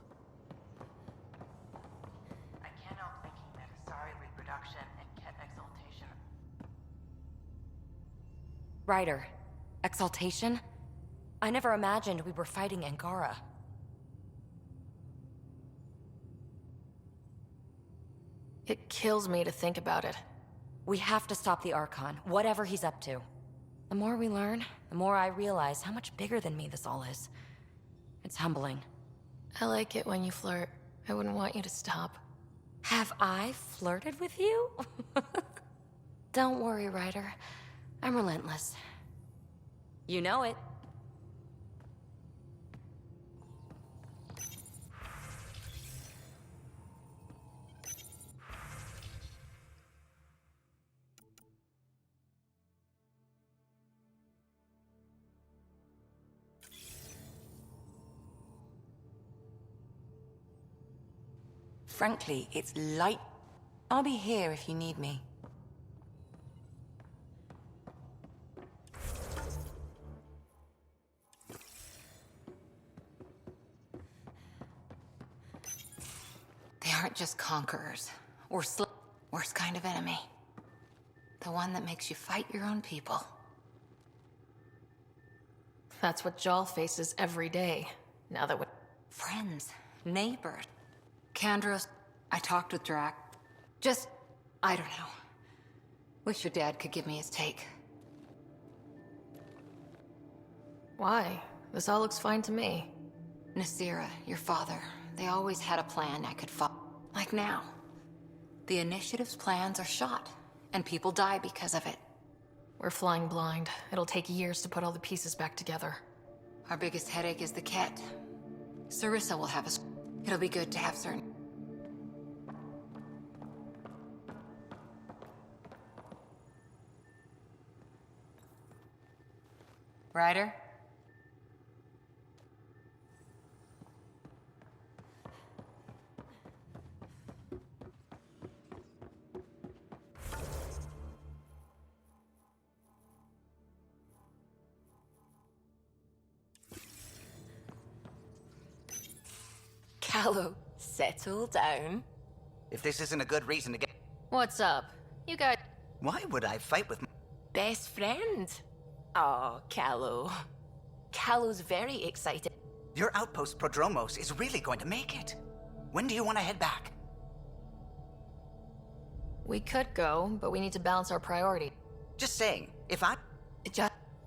Speaker 16: I can't help thinking that Asari reproduction and Ket exaltation. Ryder, exaltation? I never imagined we were fighting Angara.
Speaker 1: It kills me to think about it.
Speaker 5: We have to stop the Archon, whatever he's up to. The more we learn, the more I realize how much bigger than me this all is. It's humbling.
Speaker 1: I like it when you flirt. I wouldn't want you to stop.
Speaker 5: Have I flirted with you? Don't worry, Ryder. I'm relentless. You know it. Frankly, it's light. I'll be here if you need me. They aren't just conquerors, or worst kind of enemy. The one that makes you fight your own people.
Speaker 1: That's what Jal faces every day, now that we're...
Speaker 5: Friends, neighbors. Kandros, I talked with Drac. I don't know. Wish your dad could give me his take.
Speaker 1: Why? This all looks fine to me.
Speaker 5: Nasira, your father, they always had a plan I could follow. Like now. The Initiative's plans are shot, and people die because of it.
Speaker 1: We're flying blind. It'll take years to put all the pieces back together.
Speaker 5: Our biggest headache is the Ket. Sarissa will have us. It'll be good to have certain... Ryder?
Speaker 13: Callow, settle down.
Speaker 2: If this isn't a good reason to get...
Speaker 1: What's up? You got...
Speaker 2: Why would I fight with...
Speaker 13: Best friend. Oh, Callow. Callow's very excited.
Speaker 2: Your outpost Prodromos is really going to make it. When do you want to head back?
Speaker 1: We could go, but we need to balance our priority.
Speaker 2: Just saying, if I...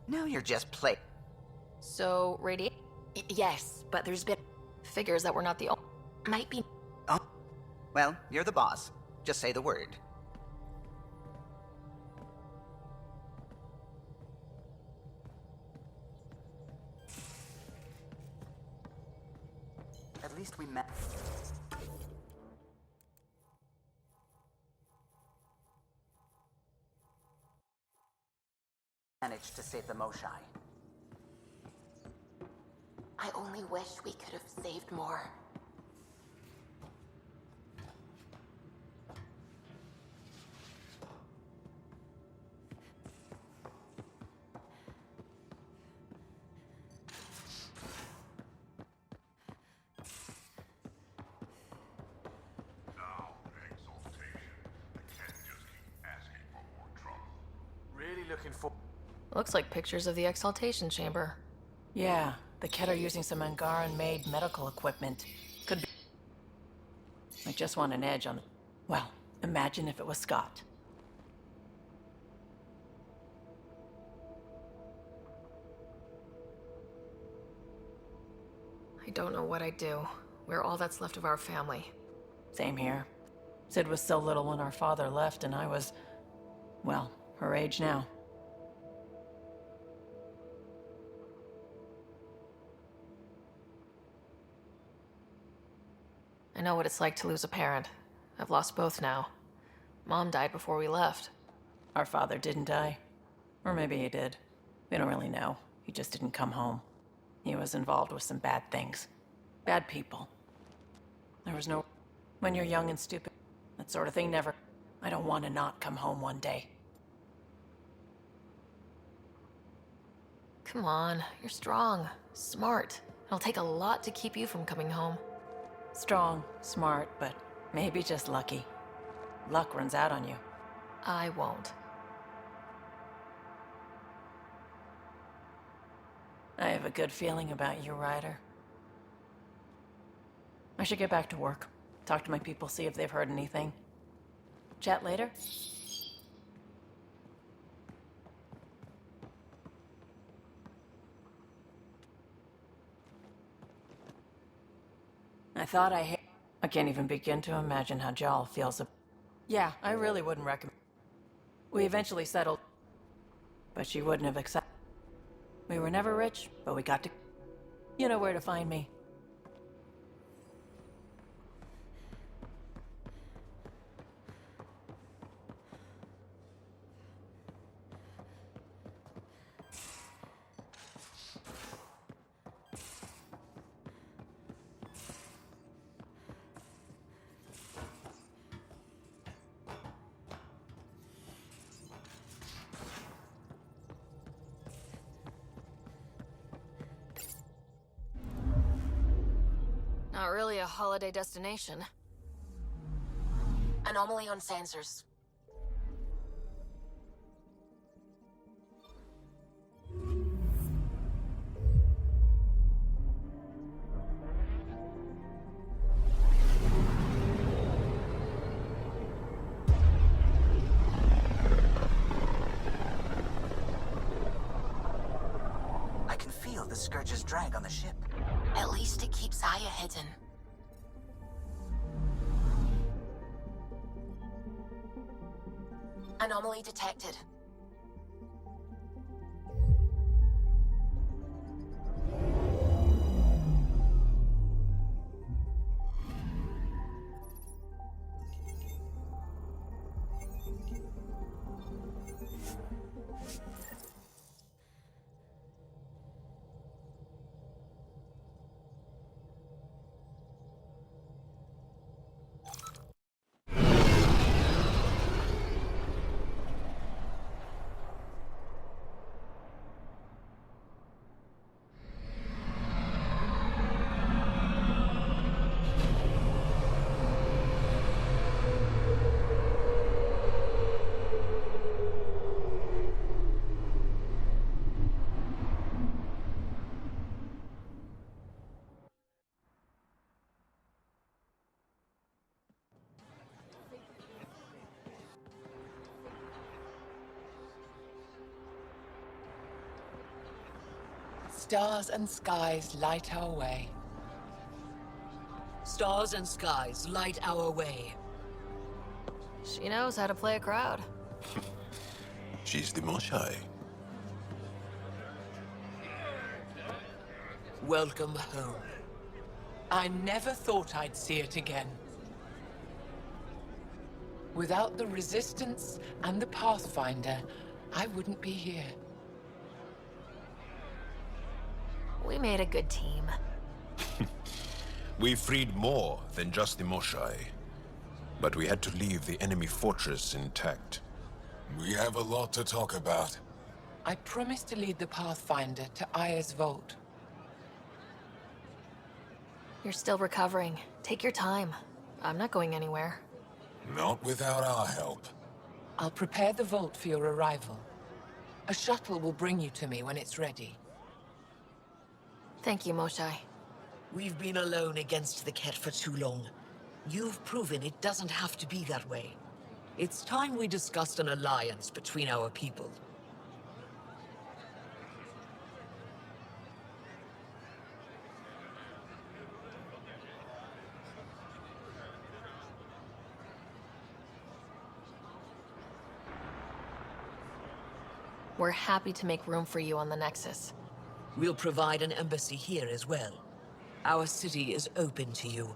Speaker 2: Now you're just play...
Speaker 1: So,
Speaker 13: Yes, but there's been...
Speaker 1: Figures that we're not the only...
Speaker 13: Might be...
Speaker 2: Oh. Well, you're the boss. Just say the word. At least we met... managed to save the Moshai.
Speaker 13: I only wish we could have saved more.
Speaker 6: Looking for...
Speaker 1: Looks like pictures of the exaltation chamber.
Speaker 17: Yeah, the Ket are using some Angaran-made medical equipment. Could be... I just want an edge on... Well, imagine if it was Scott.
Speaker 1: I don't know what I'd do. We're all that's left of our family.
Speaker 17: Same here. Sid was so little when our father left, and I was... well, her age now.
Speaker 1: I know what it's like to lose a parent. I've lost both now. Mom died before we left.
Speaker 17: Our father didn't die. Or maybe he did. We don't really know. He just didn't come home. He was involved with some bad things. Bad people. There was no... When you're young and stupid, that sort of thing never... I don't want to not come home one day.
Speaker 1: Come on, you're strong, smart. It'll take a lot to keep you from coming home.
Speaker 17: Strong, smart, but maybe just lucky. Luck runs out on you.
Speaker 1: I won't.
Speaker 17: I have a good feeling about you, Ryder. I should get back to work. Talk to my people, see if they've heard anything. Chat later? I thought I can't even begin to imagine how Jal feels. Yeah, I really wouldn't recommend. We eventually settled, but she wouldn't have accepted. We were never rich, but we got to... You know where to find me.
Speaker 1: Not really a holiday destination.
Speaker 13: Anomaly on sensors.
Speaker 2: I can feel the Scourge's drag on the ship.
Speaker 13: At least it keeps Aya hidden. Anomaly detected.
Speaker 9: Stars and skies light our way. Stars and skies light our way.
Speaker 1: She knows how to play a crowd.
Speaker 10: She's the most shy.
Speaker 9: Welcome home. I never thought I'd see it again. Without the Resistance and the Pathfinder, I wouldn't be here.
Speaker 1: We made a good team.
Speaker 10: We freed more than just the Moshai. But we had to leave the enemy fortress intact.
Speaker 11: We have a lot to talk about.
Speaker 9: I promised to lead the Pathfinder to Aya's vault.
Speaker 1: You're still recovering. Take your time. I'm not going anywhere.
Speaker 11: Not without our help.
Speaker 9: I'll prepare the vault for your arrival. A shuttle will bring you to me when it's ready.
Speaker 1: Thank you, Moshai.
Speaker 14: We've been alone against the Ket for too long. You've proven it doesn't have to be that way. It's time we discussed an alliance between our people.
Speaker 1: We're happy to make room for you on the Nexus.
Speaker 14: We'll provide an embassy here as well. Our city is open to you.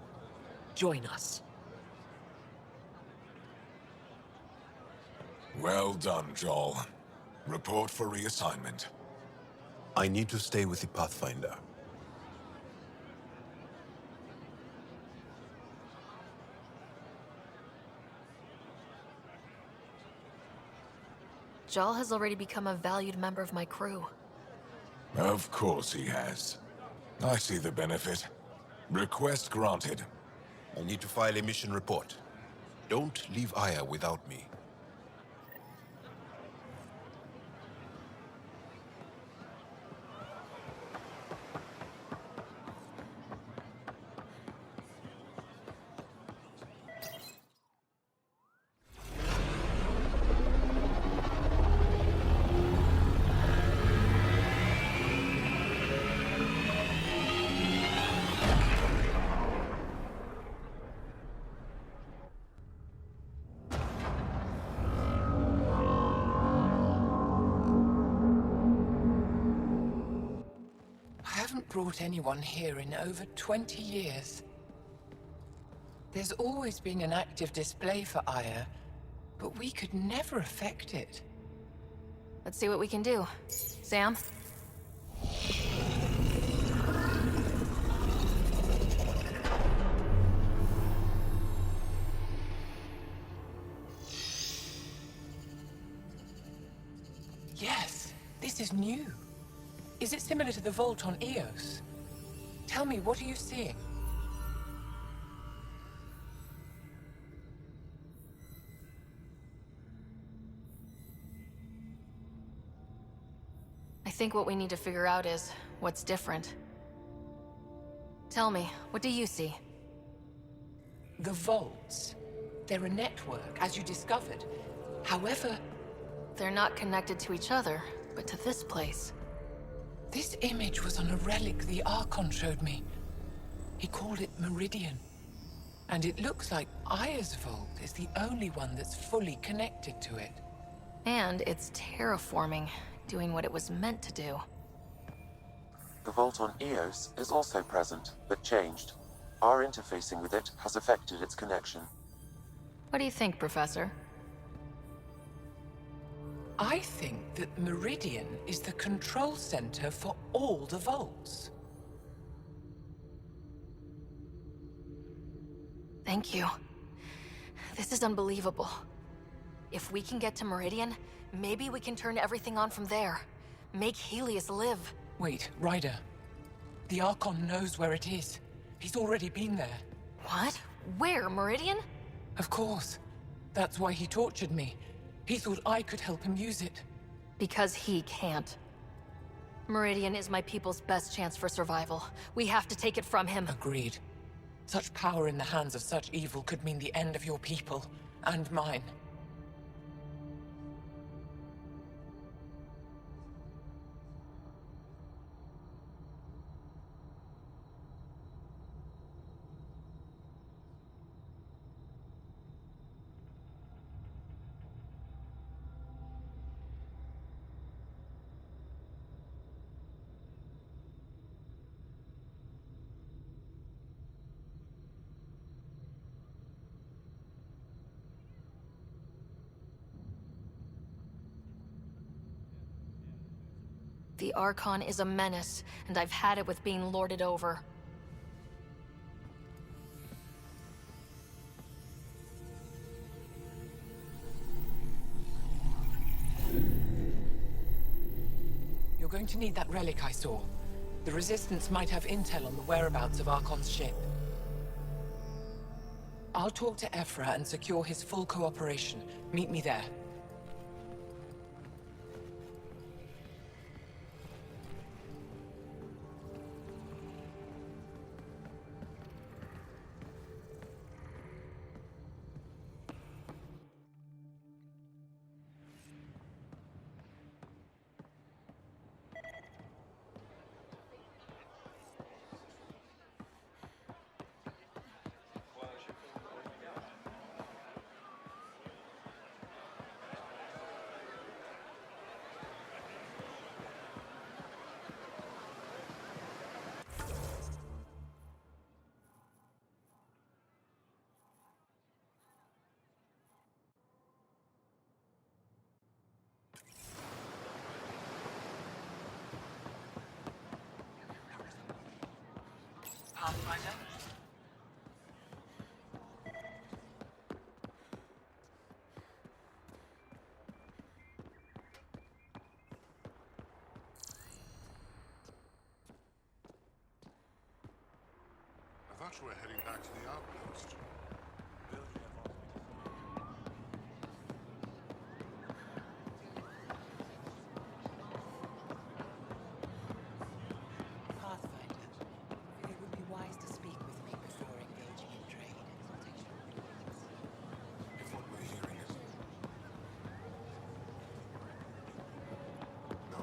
Speaker 14: Join us.
Speaker 11: Well done, Joel. Report for reassignment.
Speaker 10: I need to stay with the Pathfinder.
Speaker 1: Joel has already become a valued member of my crew.
Speaker 11: Of course he has. I see the benefit. Request granted.
Speaker 10: I need to file a mission report. Don't leave Aya without me.
Speaker 9: Brought anyone here in over 20 years. There's always been an active display for Aya, but we could never affect it.
Speaker 1: Let's see what we can do. Sam?
Speaker 9: Yes, this is new. Is it similar to the vault on Eos? Tell me, what are you seeing?
Speaker 1: I think what we need to figure out is what's different. Tell me, what do you see?
Speaker 9: The vaults. They're a network, as you discovered. However...
Speaker 1: They're not connected to each other, but to this place.
Speaker 9: This image was on a relic the Archon showed me. He called it Meridian. And it looks like Aya's vault is the only one that's fully connected to it.
Speaker 1: And it's terraforming, doing what it was meant to do.
Speaker 3: The vault on Eos is also present, but changed. Our interfacing with it has affected its connection.
Speaker 1: What do you think, Professor?
Speaker 9: I think that Meridian is the control center for all the vaults.
Speaker 1: Thank you. This is unbelievable. If we can get to Meridian, maybe we can turn everything on from there. Make Helios live.
Speaker 9: Wait, Ryder. The Archon knows where it is. He's already been there.
Speaker 1: What? Where? Meridian?
Speaker 9: Of course. That's why he tortured me. He thought I could help him use it.
Speaker 1: Because he can't. Meridian is my people's best chance for survival. We have to take it from him.
Speaker 9: Agreed. Such power in the hands of such evil could mean the end of your people, and mine.
Speaker 1: The Archon is a menace, and I've had it with being lorded over.
Speaker 9: You're going to need that relic I saw. The Resistance might have intel on the whereabouts of Archon's ship. I'll talk to Ephra and secure his full cooperation. Meet me there.
Speaker 14: Pathfinder?
Speaker 7: I thought you were heading back to the outpost.
Speaker 14: Pathfinder, it would be wise to speak with me before engaging in trade.
Speaker 11: If what we're hearing is... No.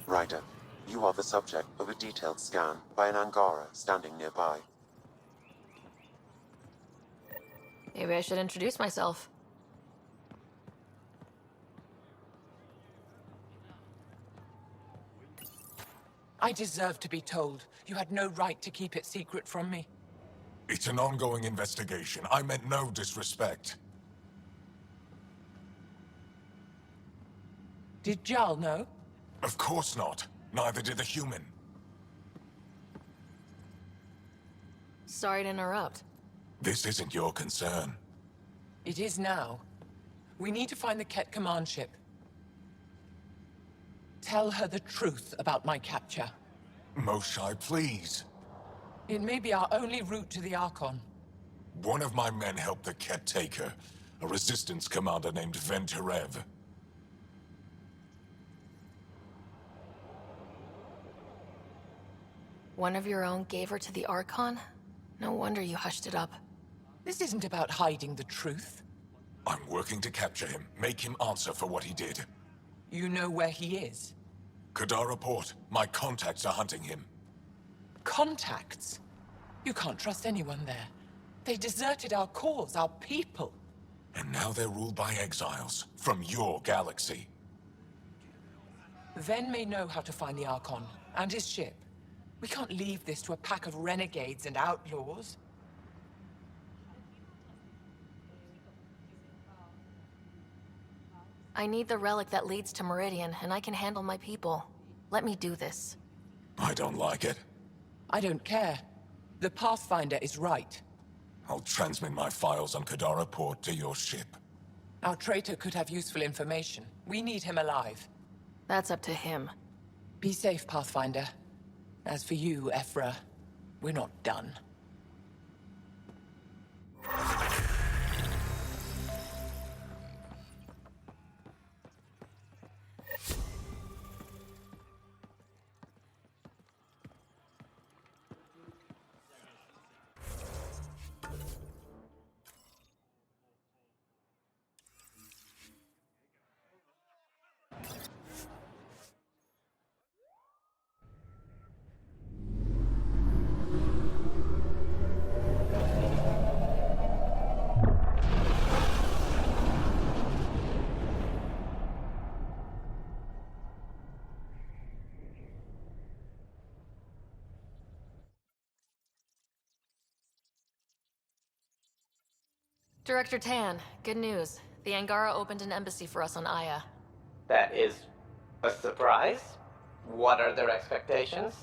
Speaker 3: Ryder, you are the subject of a detailed scan by an Angara standing nearby.
Speaker 1: Maybe I should introduce myself.
Speaker 9: I deserve to be told. You had no right to keep it secret from me.
Speaker 11: It's an ongoing investigation. I meant no disrespect.
Speaker 9: Did Jarl know?
Speaker 11: Of course not. Neither did the human.
Speaker 1: Sorry to interrupt.
Speaker 11: This isn't your concern.
Speaker 9: It is now. We need to find the Ket command ship. Tell her the truth about my capture.
Speaker 11: Moshai, please.
Speaker 9: It may be our only route to the Archon.
Speaker 11: One of my men helped the Ket take her. A resistance commander named Venturev.
Speaker 1: One of your own gave her to the Archon? No wonder you hushed it up.
Speaker 9: This isn't about hiding the truth.
Speaker 11: I'm working to capture him, make him answer for what he did.
Speaker 9: You know where he is?
Speaker 11: Kadara Port. My contacts are hunting him.
Speaker 9: Contacts? You can't trust anyone there. They deserted our cause, our people.
Speaker 11: And now they're ruled by exiles from your galaxy.
Speaker 9: Ven may know how to find the Archon and his ship. We can't leave this to a pack of renegades and outlaws.
Speaker 1: I need the relic that leads to Meridian, and I can handle my people. Let me do this.
Speaker 11: I don't like it.
Speaker 9: I don't care. The Pathfinder is right.
Speaker 11: I'll transmit my files on Kadara Port to your ship.
Speaker 9: Our traitor could have useful information. We need him alive.
Speaker 1: That's up to him.
Speaker 9: Be safe, Pathfinder. As for you, Ephra, we're not done.
Speaker 1: Director Tan, good news. The Angara opened an embassy for us on Aya.
Speaker 19: That is a surprise? What are their expectations?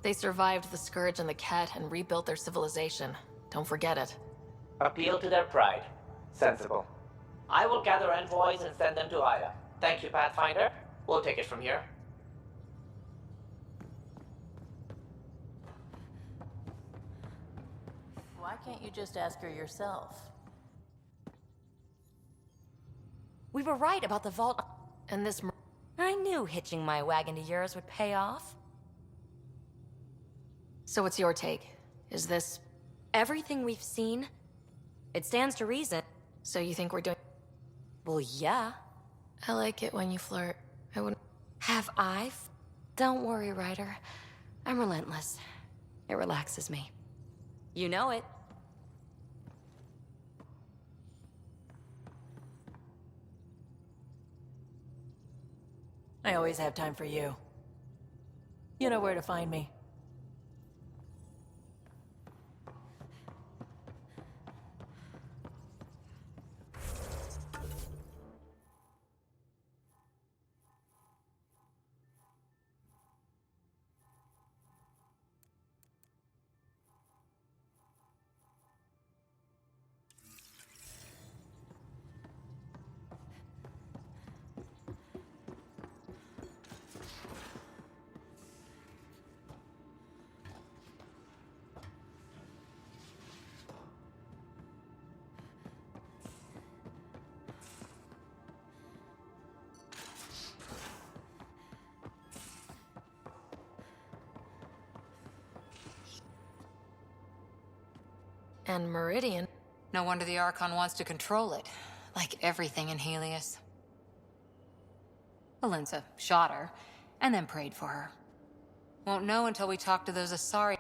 Speaker 1: They survived the Scourge and the Ket and rebuilt their civilization. Don't forget it.
Speaker 19: Appeal to their pride. Sensible. I will gather envoys and send them to Aya. Thank you, Pathfinder. We'll take it from here.
Speaker 17: Why can't you just ask her yourself?
Speaker 5: We were right about the vault.
Speaker 1: And this...
Speaker 5: I knew hitching my wagon to yours would pay off.
Speaker 1: So what's your take? Is this...
Speaker 5: Everything we've seen, it stands to reason.
Speaker 1: So you think we're doing...
Speaker 5: Well, yeah.
Speaker 1: I like it when you flirt. I wouldn't...
Speaker 5: Have I? Don't worry, Ryder. I'm relentless. It relaxes me. You know it.
Speaker 17: I always have time for you. You know where to find me.
Speaker 1: And Meridian.
Speaker 16: No wonder the Archon wants to control it, like everything in Helios. Valenza shot her, and then prayed for her. Won't know until we talk to those Asari.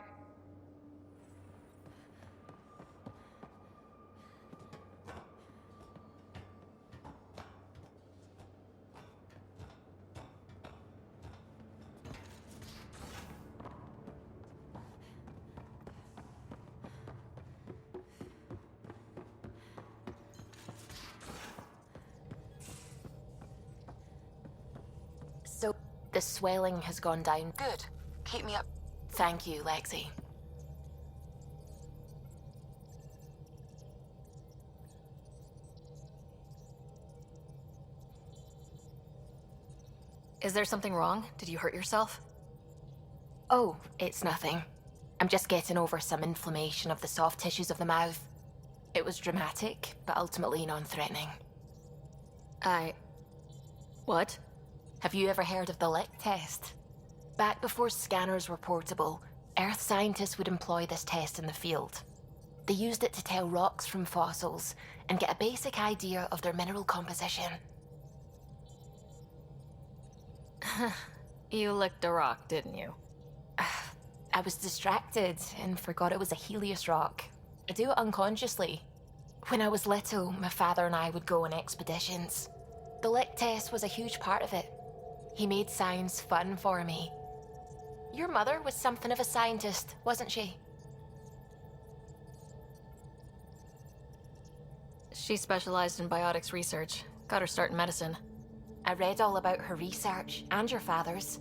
Speaker 13: So, the swelling has gone down. Good. Keep me up. Thank you, Lexi.
Speaker 1: Is there something wrong? Did you hurt yourself?
Speaker 13: Oh, it's nothing. I'm just getting over some inflammation of the soft tissues of the mouth. It was dramatic, but ultimately non-threatening.
Speaker 1: What?
Speaker 13: Have you ever heard of the Lick test? Back before scanners were portable, Earth scientists would employ this test in the field. They used it to tell rocks from fossils and get a basic idea of their mineral composition.
Speaker 1: You licked a rock, didn't you?
Speaker 13: I was distracted and forgot it was a Helios rock. I do it unconsciously. When I was little, my father and I would go on expeditions. The Lick test was a huge part of it. He made science fun for me. Your mother was something of a scientist, wasn't she?
Speaker 1: She specialized in biotics research. Got her start in medicine.
Speaker 13: I read all about her research, and your father's.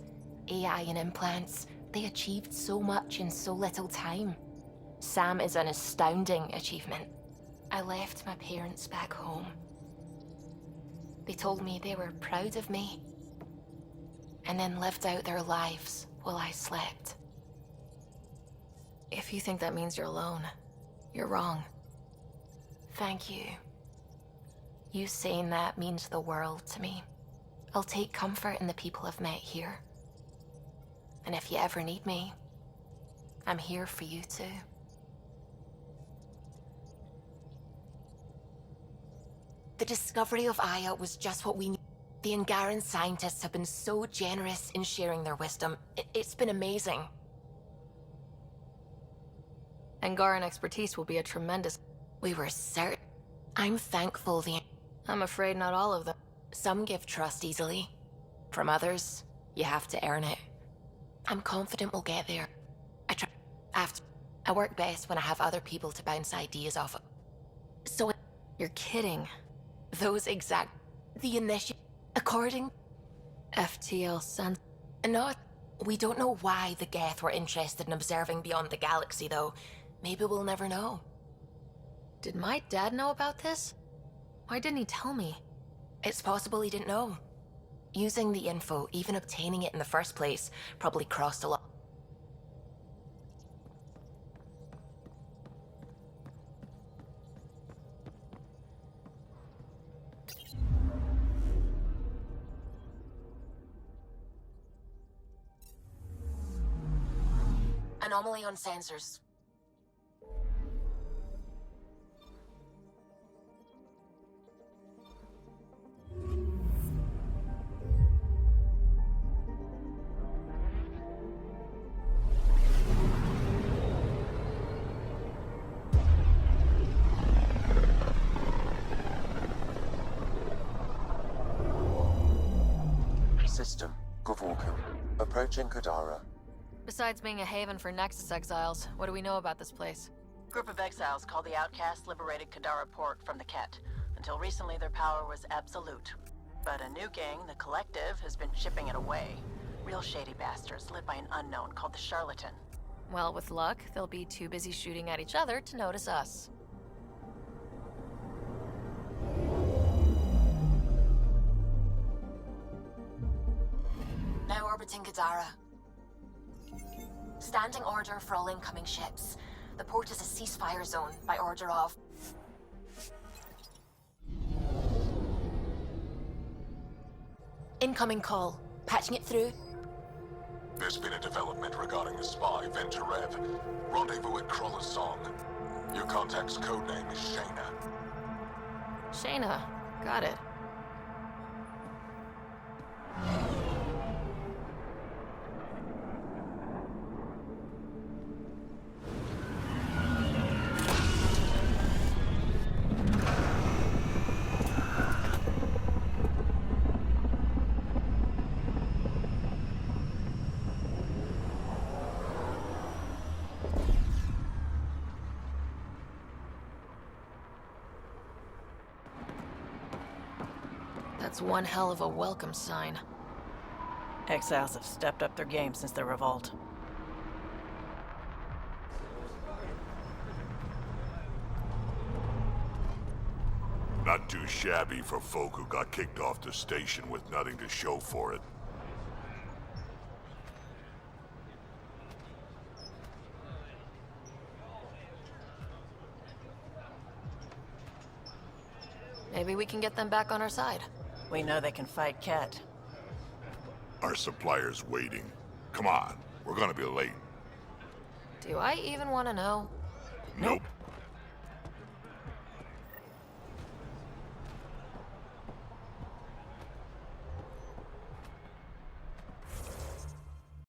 Speaker 13: AI and implants. They achieved so much in so little time. Sam is an astounding achievement. I left my parents back home. They told me they were proud of me, and then lived out their lives while I slept.
Speaker 1: If you think that means you're alone, you're wrong.
Speaker 13: Thank you. You saying that means the world to me. I'll take comfort in the people I've met here. And if you ever need me, I'm here for you too. The discovery of Aya was just what we needed. The Angaran scientists have been so generous in sharing their wisdom. It's been amazing.
Speaker 1: Angaran expertise will be a tremendous...
Speaker 13: We were certain. I'm thankful
Speaker 1: I'm afraid not all of them.
Speaker 13: Some give trust easily. From others, you have to earn it. I'm confident we'll get there. I work best when I have other people to bounce ideas off of. So, you're kidding. Those exact... The initiative... According...
Speaker 1: FTL sent...
Speaker 13: No, we don't know why the Geth were interested in observing beyond the galaxy, though. Maybe we'll never know.
Speaker 1: Did my dad know about this? Why didn't he tell me?
Speaker 13: It's possible he didn't know. Using the info, even obtaining it in the first place, probably crossed a lot. Anomaly on sensors.
Speaker 3: System, Gavorku. Approaching Kadara.
Speaker 1: Besides being a haven for Nexus exiles, what do we know about this place?
Speaker 17: Group of exiles called the Outcasts liberated Kadara Port from the Ket. Until recently, their power was absolute. But a new gang, the Collective, has been chipping it away. Real shady bastards led by an unknown called the Charlatan.
Speaker 1: Well, with luck, they'll be too busy shooting at each other to notice us.
Speaker 13: Now orbiting Kadara. Standing order for all incoming ships. The port is a ceasefire zone by order of... Incoming call. Patching it through.
Speaker 11: There's been a development regarding the spy, Venturev. Rendezvous at Crawler's Song. Your contact's codename is Shayna.
Speaker 1: Shayna. Got it. That's one hell of a welcome sign.
Speaker 17: Exiles have stepped up their game since the revolt.
Speaker 4: Not too shabby for folk who got kicked off the station with nothing to show for it.
Speaker 1: Maybe we can get them back on our side.
Speaker 17: We know they can fight Ket.
Speaker 4: Our supplier's waiting. Come on, we're gonna be late.
Speaker 1: Do I even want to know?
Speaker 4: Nope.